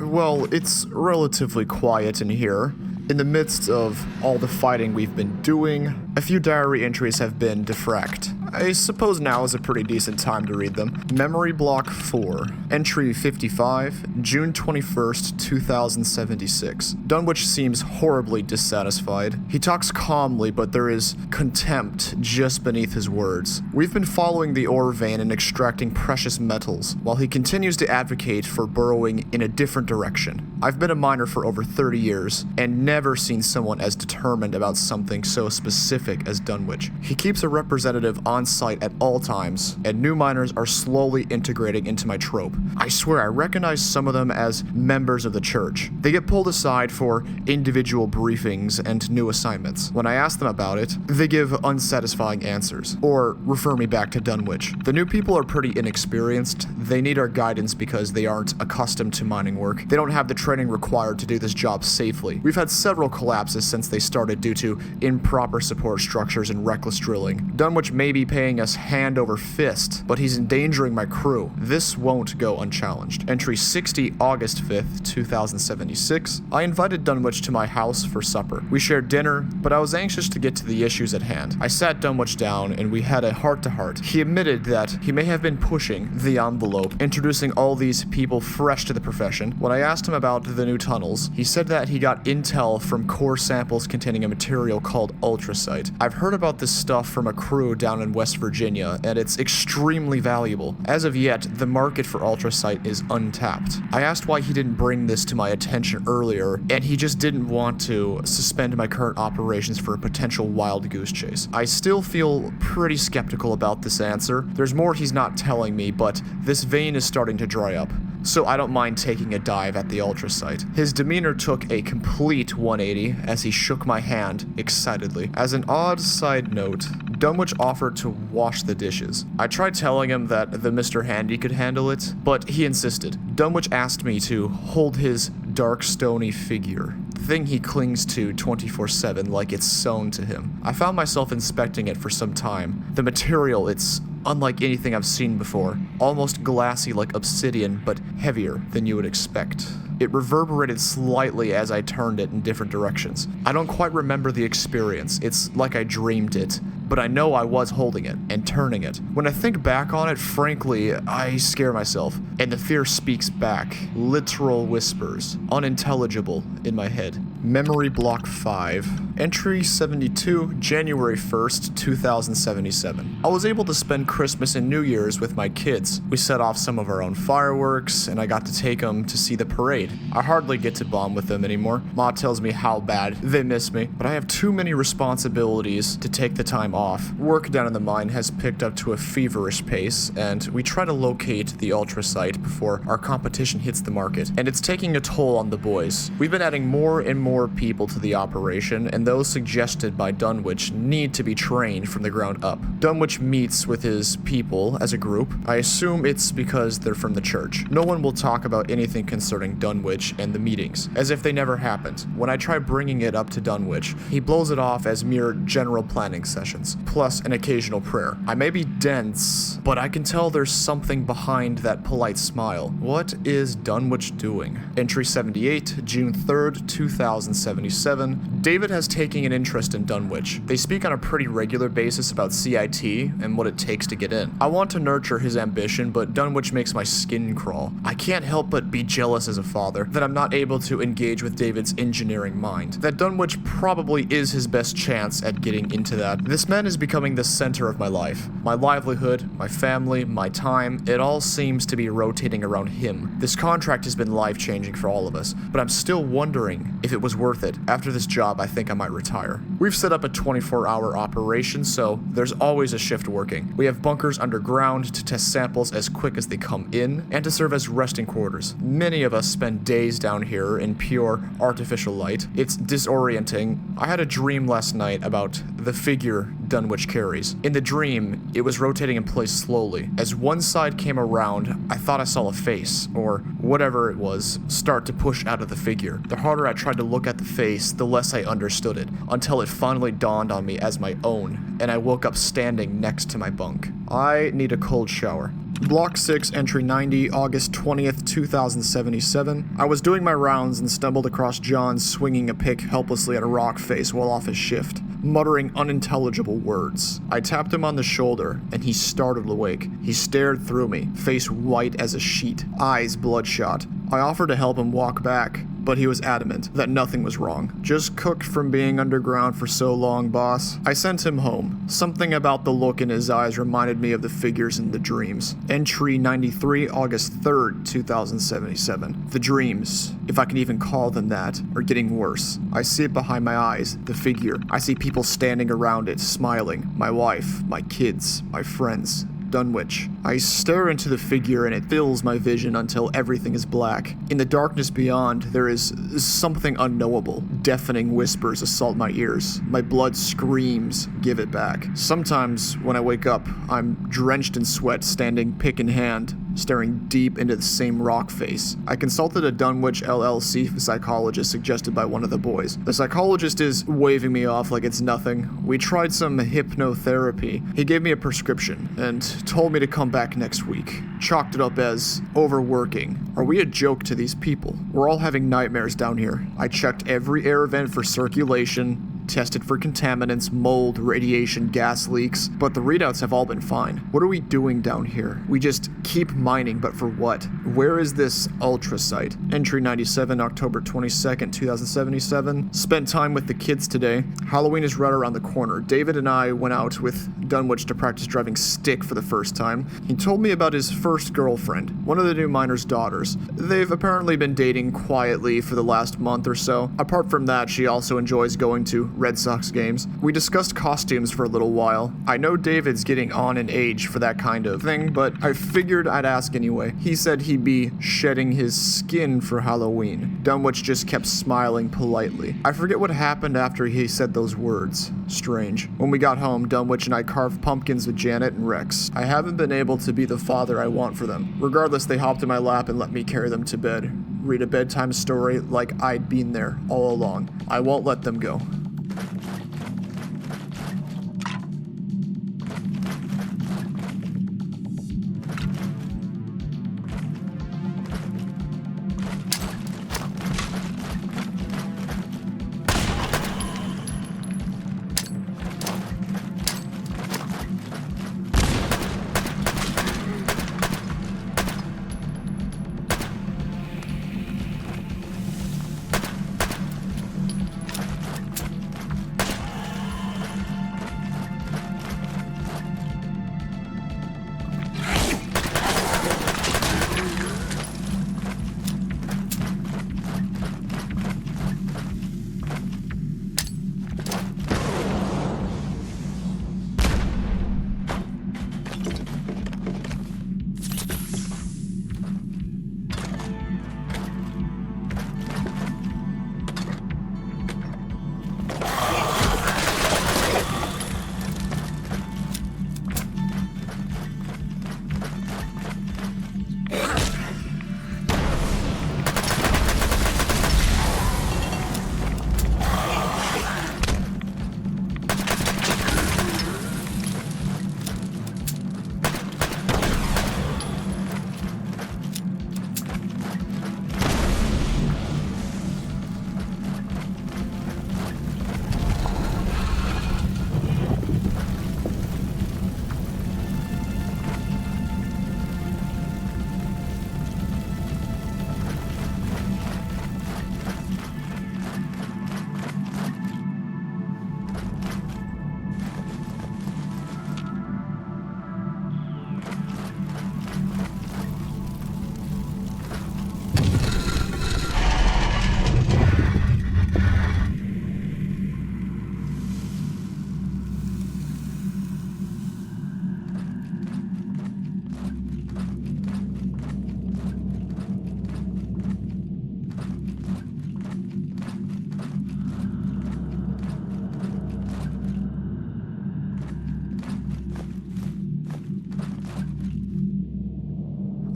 Well, it's relatively quiet in here. In the midst of all the fighting we've been doing, a few diary entries have been defracked. I suppose now is a pretty decent time to read them. Memory Block 4, Entry 55, June 21st, 2076. Dunwich seems horribly dissatisfied. He talks calmly, but there is contempt just beneath his words. We've been following the ore vein and extracting precious metals, while he continues to advocate for burrowing in a different direction. I've been a miner for over 30 years, and never seen someone as determined about something so specific as Dunwich. He keeps a representative on site at all times, and new miners are slowly integrating into my trope. I swear I recognize some of them as members of the church. They get pulled aside for individual briefings and new assignments. When I ask them about it, they give unsatisfying answers, or refer me back to Dunwich. The new people are pretty inexperienced. They need our guidance because they aren't accustomed to mining work. They don't have the training required to do this job safely. We've had several collapses since they started due to improper support structures and reckless drilling. Dunwich may be paying us hand over fist, but he's endangering my crew. This won't go unchallenged. Entry 60, August 5th, 2076. I invited Dunwich to my house for supper. We shared dinner, but I was anxious to get to the issues at hand. I sat Dunwich down and we had a heart-to-heart. He admitted that he may have been pushing the envelope, introducing all these people fresh to the profession. When I asked him about the new tunnels, he said that he got intel from core samples containing a material called ultracite. I've heard about this stuff from a crew down in West Virginia, and it's extremely valuable. As of yet, the market for ultracite is untapped. I asked why he didn't bring this to my attention earlier, and he just didn't want to suspend my current operations for a potential wild goose chase. I still feel pretty skeptical about this answer. There's more he's not telling me, but this vein is starting to dry up, so I don't mind taking a dive at the ultracite. His demeanor took a complete 180 as he shook my hand excitedly. As an odd side note, Dunwich offered to wash the dishes. I tried telling him that the Mr. Handy could handle it, but he insisted. Dunwich asked me to hold his dark stony figure, the thing he clings to 24/7 like it's sewn to him. I found myself inspecting it for some time. The material, it's unlike anything I've seen before. Almost glassy like obsidian, but heavier than you would expect. It reverberated slightly as I turned it in different directions. I don't quite remember the experience. It's like I dreamed it, but I know I was holding it and turning it. When I think back on it, frankly, I scare myself, and the fear speaks back. Literal whispers, unintelligible in my head. Memory Block 5, Entry 72, January 1st, 2077. I was able to spend Christmas and New Year's with my kids. We set off some of our own fireworks, and I got to take them to see the parade. I hardly get to bond with them anymore. Ma tells me how bad they miss me, but I have too many responsibilities to take the time off. Work down in the mine has picked up to a feverish pace, and we try to locate the ultracite before our competition hits the market, and it's taking a toll on the boys. We've been adding more and more people to the operation, and those suggested by Dunwich need to be trained from the ground up. Dunwich meets with his people as a group. I assume it's because they're from the church. No one will talk about anything concerning Dunwich and the meetings, as if they never happened. When I try bringing it up to Dunwich, he blows it off as mere general planning sessions, plus an occasional prayer. I may be dense, but I can tell there's something behind that polite smile. What is Dunwich doing? Entry 78, June 3rd, 2077. David has taken an interest in Dunwich. They speak on a pretty regular basis about CIT and what it takes to get in. I want to nurture his ambition, but Dunwich makes my skin crawl. I can't help but be jealous as a father that I'm not able to engage with David's engineering mind. That Dunwich probably is his best chance at getting into that. This man is becoming the center of my life. My livelihood, my family, my time, it all seems to be rotating around him. This contract has been life-changing for all of us, but I'm still wondering if it was worth it. After this job, I think I might retire. We've set up a 24-hour operation, so there's always a shift working. We have bunkers underground to test samples as quick as they come in, and to serve as resting quarters. Many of us spend days down here in pure artificial light. It's disorienting. I had a dream last night about the figure Dunwich carries. In the dream, it was rotating in place slowly. As one side came around, I thought I saw a face, or whatever it was, start to push out of the figure. The harder I tried to look at the face, the less I understood it, until it finally dawned on me as my own, and I woke up standing next to my bunk. I need a cold shower. Block 6, Entry 90, August 20th, 2077. I was doing my rounds and stumbled across John swinging a pick helplessly at a rock face while off his shift, muttering unintelligible words. I tapped him on the shoulder, and he startled awake. He stared through me, face white as a sheet, eyes bloodshot. I offered to help him walk back, but he was adamant that nothing was wrong. Just cooked from being underground for so long, boss. I sent him home. Something about the look in his eyes reminded me of the figures in the dreams. Entry 93, August 3rd, 2077. The dreams, if I can even call them that, are getting worse. I see it behind my eyes, the figure. I see people standing around it, smiling. My wife, my kids, my friends. Dunwich. I stare into the figure and it fills my vision until everything is black. In the darkness beyond, there is something unknowable. Deafening whispers assault my ears. My blood screams, give it back. Sometimes, when I wake up, I'm drenched in sweat, standing pick in hand, staring deep into the same rock face. I consulted a Dunwich LLC psychologist suggested by one of the boys. The psychologist is waving me off like it's nothing. We tried some hypnotherapy. He gave me a prescription and told me to come back next week. Chalked it up as overworking. Are we a joke to these people? We're all having nightmares down here. I checked every air vent for circulation, tested for contaminants, mold, radiation, gas leaks, but the readouts have all been fine. What are we doing down here? We just keep mining, but for what? Where is this ultra site? Entry 97, October 22nd, 2077. Spent time with the kids today. Halloween is right around the corner. David and I went out with Dunwich to practice driving stick for the first time. He told me about his first girlfriend, one of the new miner's daughters. They've apparently been dating quietly for the last month or so. Apart from that, she also enjoys going to Red Sox games. We discussed costumes for a little while. I know David's getting on in age for that kind of thing, but I figured I'd ask anyway. He said he'd be shedding his skin for Halloween. Dunwich just kept smiling politely. I forget what happened after he said those words. Strange. When we got home, Dunwich and I carved pumpkins with Janet and Rex. I haven't been able to be the father I want for them. Regardless, they hopped in my lap and let me carry them to bed. Read a bedtime story like I'd been there all along. I won't let them go.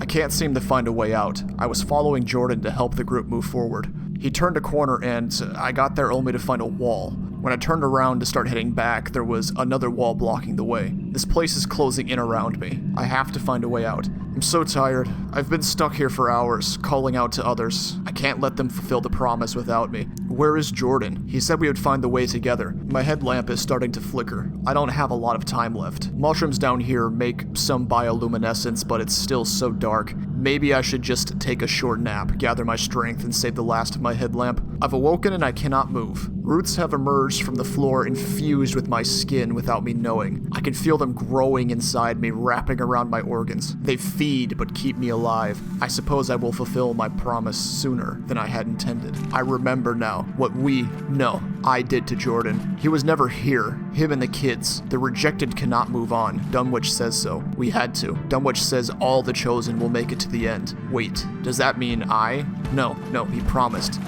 Can't seem to find a way out. I was following Jordan to help the group move forward. He turned a corner and I got there only to find a wall. When I turned around to start heading back, there was another wall blocking the way. This place is closing in around me. I have to find a way out. I'm so tired. I've been stuck here for hours, calling out to others. I can't let them fulfill the promise without me. Where is Jordan? He said we would find the way together. My headlamp is starting to flicker. I don't have a lot of time left. Mushrooms down here make some bioluminescence, but it's still so dark. Maybe I should just take a short nap, gather my strength, and save the last of my headlamp. I've awoken and I cannot move. Roots have emerged from the floor infused with my skin without me knowing. I can feel them growing inside me, wrapping around my organs. They feed but keep me alive. I suppose I will fulfill my promise sooner than I had intended. I remember now what I did to Jordan. He was never here. Him and the kids. The rejected cannot move on. Dunwich says so. We had to. Dunwich says all the chosen will make it to the end. Wait, does that mean I? No, he promised.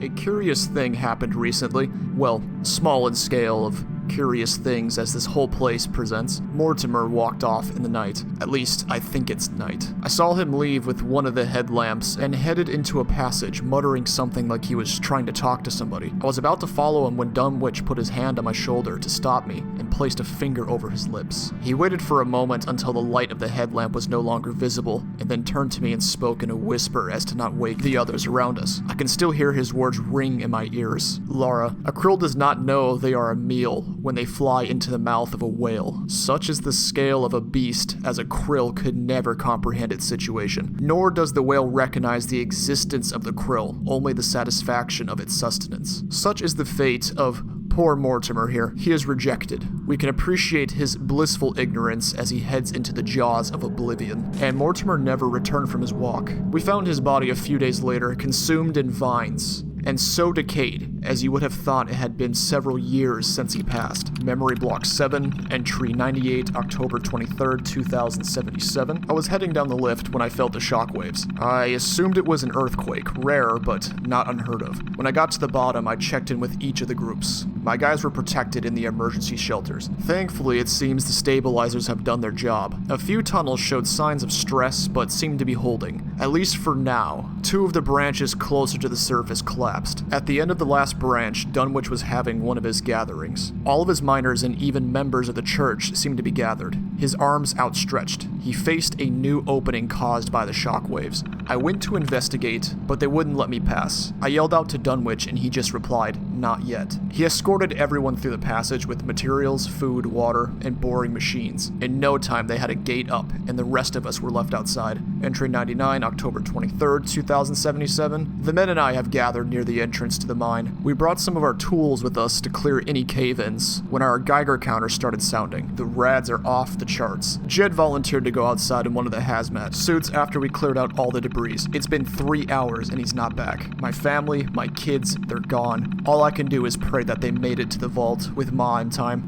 A curious thing happened recently. Well, small in scale of curious things as this whole place presents. Mortimer walked off in the night. At least, I think it's night. I saw him leave with one of the headlamps and headed into a passage, muttering something like he was trying to talk to somebody. I was about to follow him when Dunwich put his hand on my shoulder to stop me and placed a finger over his lips. He waited for a moment until the light of the headlamp was no longer visible, and then turned to me and spoke in a whisper as to not wake the others around us. I can still hear his words ring in my ears. Laura, a krill does not know they are a meal when they fly into the mouth of a whale. Such is the scale of a beast as a krill could never comprehend its situation. Nor does the whale recognize the existence of the krill, only the satisfaction of its sustenance. Such is the fate of poor Mortimer here. He is rejected. We can appreciate his blissful ignorance as he heads into the jaws of oblivion. And Mortimer never returned from his walk. We found his body a few days later, consumed in vines, and so decayed as you would have thought it had been several years since he passed. Memory Block 7, Entry 98, October 23rd, 2077. I was heading down the lift when I felt the shockwaves. I assumed it was an earthquake, rare but not unheard of. When I got to the bottom, I checked in with each of the groups. My guys were protected in the emergency shelters. Thankfully, it seems the stabilizers have done their job. A few tunnels showed signs of stress, but seemed to be holding. At least for now. 2 of the branches closer to the surface collapsed. At the end of the last branch, Dunwich was having one of his gatherings. All of his miners and even members of the church seemed to be gathered, his arms outstretched. He faced a new opening caused by the shockwaves. I went to investigate, but they wouldn't let me pass. I yelled out to Dunwich and he just replied, "Not yet." He escorted everyone through the passage with materials, food, water, and boring machines. In no time, they had a gate up, and the rest of us were left outside. Entry 99, October 23rd, 2077. The men and I have gathered near the entrance to the mine. We brought some of our tools with us to clear any cave-ins when our Geiger counter started sounding. The rads are off the charts. Jed volunteered to go outside in one of the hazmat suits after we cleared out all the debris. It's been 3 hours and he's not back. My family, my kids, they're gone. All I can do is pray that they made it to the vault with Ma in time.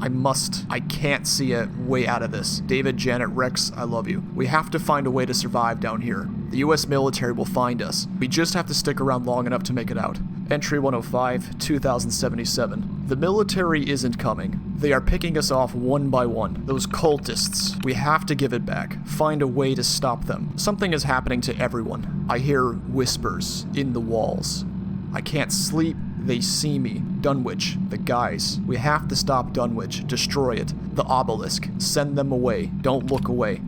I can't see a way out of this. David, Janet, Rex, I love you. We have to find a way to survive down here. The US military will find us. We just have to stick around long enough to make it out. Entry 105, 2077. The military isn't coming. They are picking us off one by one. Those cultists. We have to give it back. Find a way to stop them. Something is happening to everyone. I hear whispers in the walls. I can't sleep. They see me. Dunwich. The guys. We have to stop Dunwich. Destroy it. The obelisk. Send them away. Don't look away.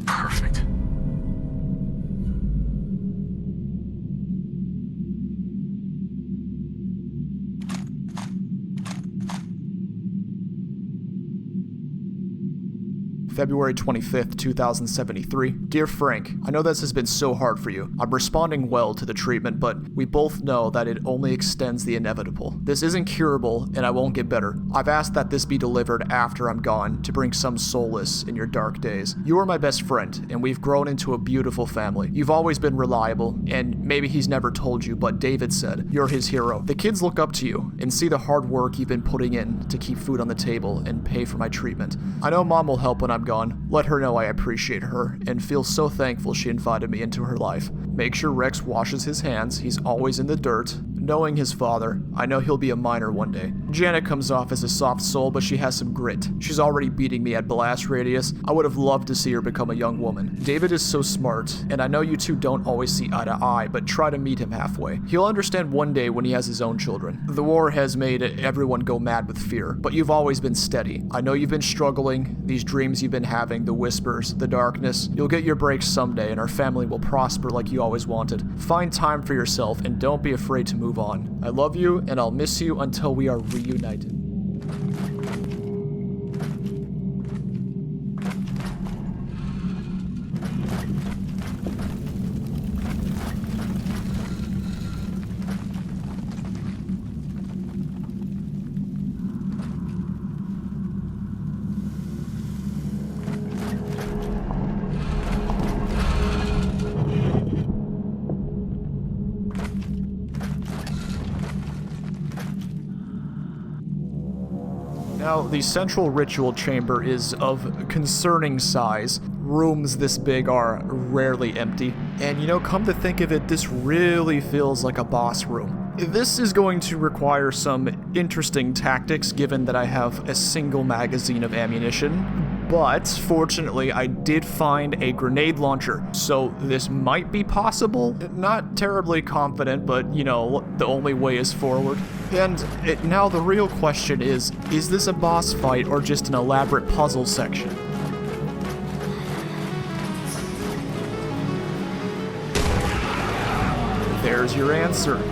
Perfect. February 25th, 2073. Dear Frank, I know this has been so hard for you. I'm responding well to the treatment, but we both know that it only extends the inevitable. This isn't curable, and I won't get better. I've asked that this be delivered after I'm gone to bring some solace in your dark days. You are my best friend, and we've grown into a beautiful family. You've always been reliable, and maybe he's never told you, but David said you're his hero. The kids look up to you and see the hard work you've been putting in to keep food on the table and pay for my treatment. I know Mom will help when I'm gone. Let her know I appreciate her and feel so thankful she invited me into her life. Make sure Rex washes his hands. He's always in the dirt. Knowing his father, I know he'll be a miner one day. Janet comes off as a soft soul, but she has some grit. She's already beating me at blast radius. I would have loved to see her become a young woman. David is so smart, and I know you two don't always see eye to eye, but try to meet him halfway. He'll understand one day when he has his own children. The war has made everyone go mad with fear, but you've always been steady. I know you've been struggling, these dreams you've been having, the whispers, the darkness. You'll get your breaks someday, and our family will prosper like you always wanted. Find time for yourself, and don't be afraid to move on. I love you, and I'll miss you until we are reunited. Now, the central ritual chamber is of concerning size. Rooms this big are rarely empty. And come to think of it, this really feels like a boss room. This is going to require some interesting tactics given that I have a single magazine of ammunition. But fortunately, I did find a grenade launcher, so this might be possible. Not terribly confident, but the only way is forward. And now the real question is this a boss fight or just an elaborate puzzle section? There's your answer.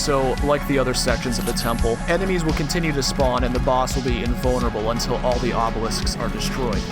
So, like the other sections of the temple, enemies will continue to spawn and the boss will be invulnerable until all the obelisks are destroyed.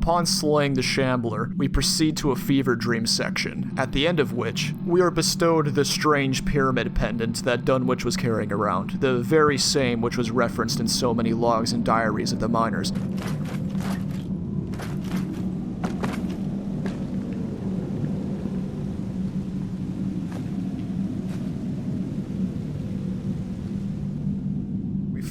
Upon slaying the Shambler, we proceed to a fever dream section, at the end of which, we are bestowed the strange pyramid pendant that Dunwich was carrying around, the very same which was referenced in so many logs and diaries of the miners.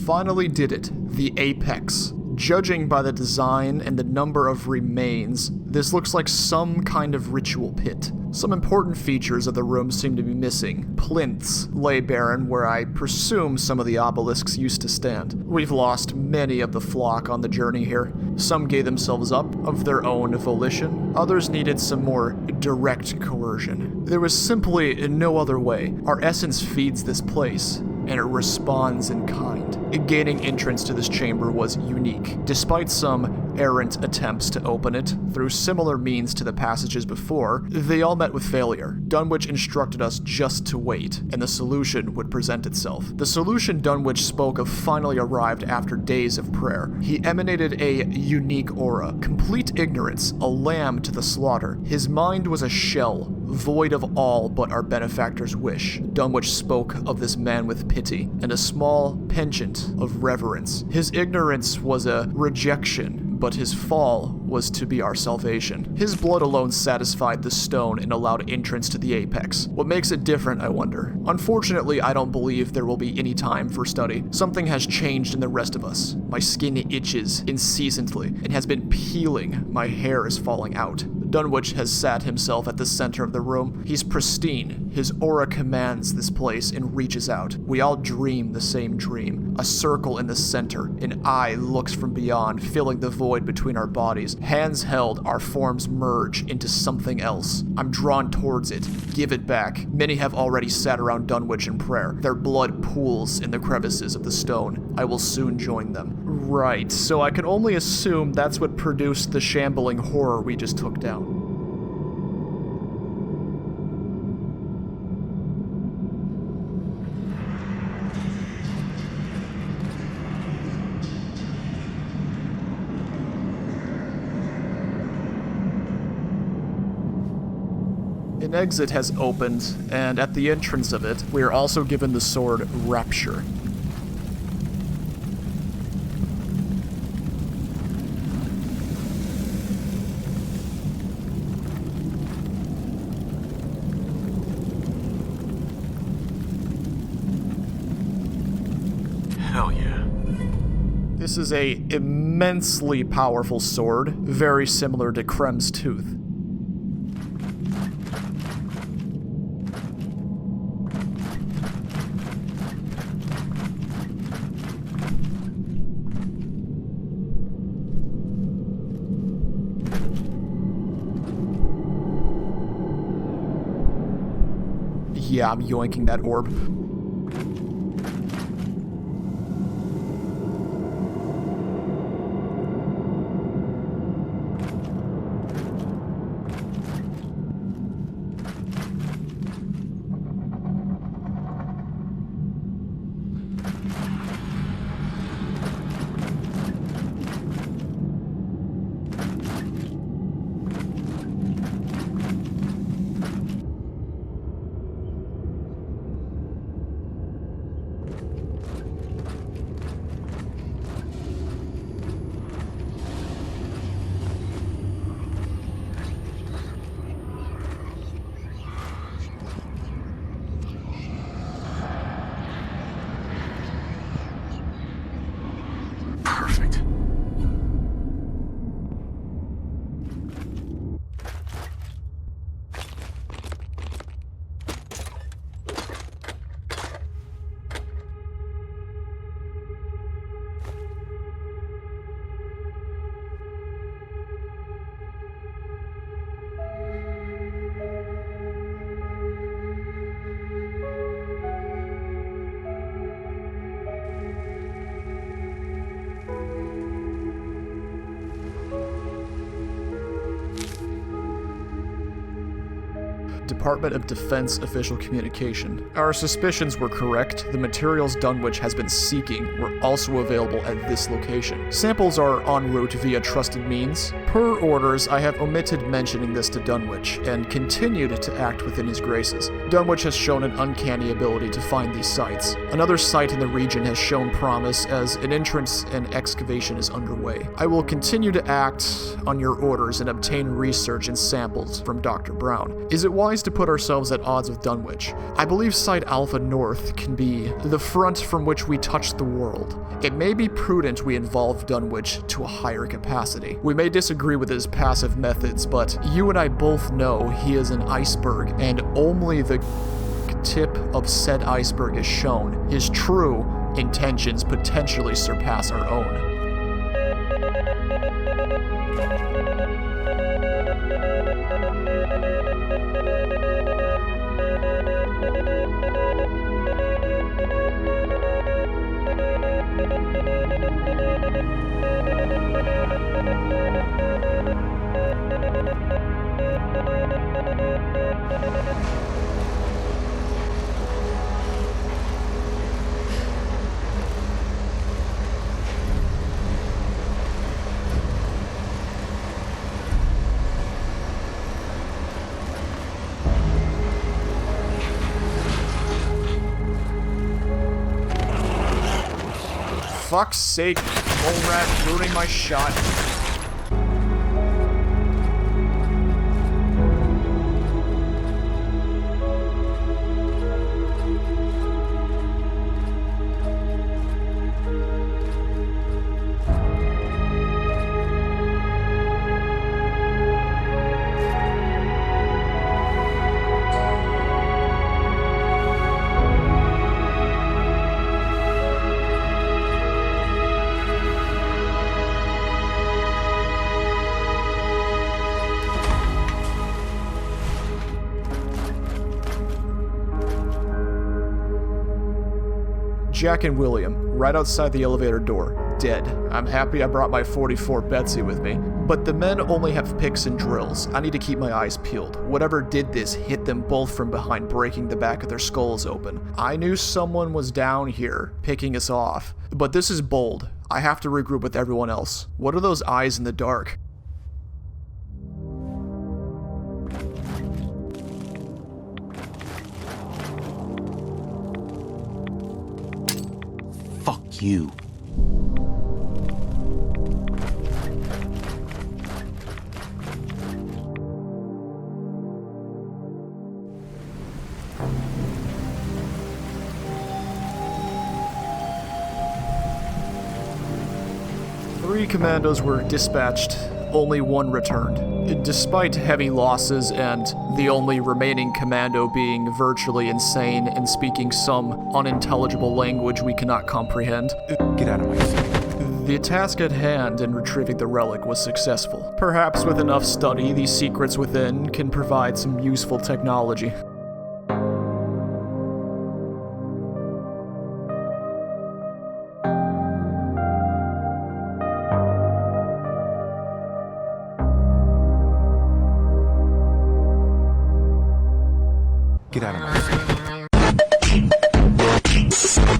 Finally did it, the apex. Judging by the design and the number of remains, this looks like some kind of ritual pit. Some important features of the room seem to be missing. Plinths lay barren where I presume some of the obelisks used to stand. We've lost many of the flock on the journey here. Some gave themselves up of their own volition. Others needed some more direct coercion. There was simply no other way. Our essence feeds this place, and it responds in kind. Gaining entrance to this chamber was unique. Despite some errant attempts to open it through similar means to the passages before, they all met with failure. Dunwich instructed us just to wait, and the solution would present itself. The solution Dunwich spoke of finally arrived after days of prayer. He emanated a unique aura, complete ignorance, a lamb to the slaughter. His mind was a shell, void of all but our benefactor's wish. Dunwich spoke of this man with pity, and a small penchant of reverence. His ignorance was a rejection, but his fall was to be our salvation. His blood alone satisfied the stone and allowed entrance to the apex. What makes it different, I wonder? Unfortunately, I don't believe there will be any time for study. Something has changed in the rest of us. My skin itches incessantly and has been peeling. My hair is falling out. Dunwich has sat himself at the center of the room. He's pristine. His aura commands this place and reaches out. We all dream the same dream. A circle in the center. An eye looks from beyond, filling the void between our bodies. Hands held, our forms merge into something else. I'm drawn towards it. Give it back. Many have already sat around Dunwich in prayer. Their blood pools in the crevices of the stone. I will soon join them. Right, so I can only assume that's what produced the shambling horror we just took down. An exit has opened, and at the entrance of it, we are also given the sword Rapture. Hell yeah. This is a immensely powerful sword, very similar to Krem's tooth. Yeah, I'm yoinking that orb. Perfect. Department of Defense official communication. Our suspicions were correct. The materials Dunwich has been seeking were also available at this location. Samples are en route via trusted means. Per orders, I have omitted mentioning this to Dunwich, and continued to act within his graces. Dunwich has shown an uncanny ability to find these sites. Another site in the region has shown promise as an entrance and excavation is underway. I will continue to act on your orders and obtain research and samples from Dr. Brown. Is it wise to put ourselves at odds with Dunwich? I believe Site Alpha North can be the front from which we touch the world. It may be prudent we involve Dunwich to a higher capacity. We may disagree with his passive methods, but you and I both know he is an iceberg, and only the tip of said iceberg is shown. His true intentions potentially surpass our own. Fuck's sake, mole rat ruining my shot. Jack and William, right outside the elevator door, dead. I'm happy I brought my 44 Betsy with me, but the men only have picks and drills. I need to keep my eyes peeled. Whatever did this hit them both from behind, breaking the back of their skulls open. I knew someone was down here, picking us off, but this is bold. I have to regroup with everyone else. What are those eyes in the dark? Fuck you. Three commandos were dispatched, only one returned. Despite heavy losses and the only remaining commando being virtually insane and speaking some unintelligible language we cannot comprehend, Get out of my sight. the task at hand in retrieving the relic was successful. Perhaps with enough study, the secrets within can provide some useful technology. Get out of my sight.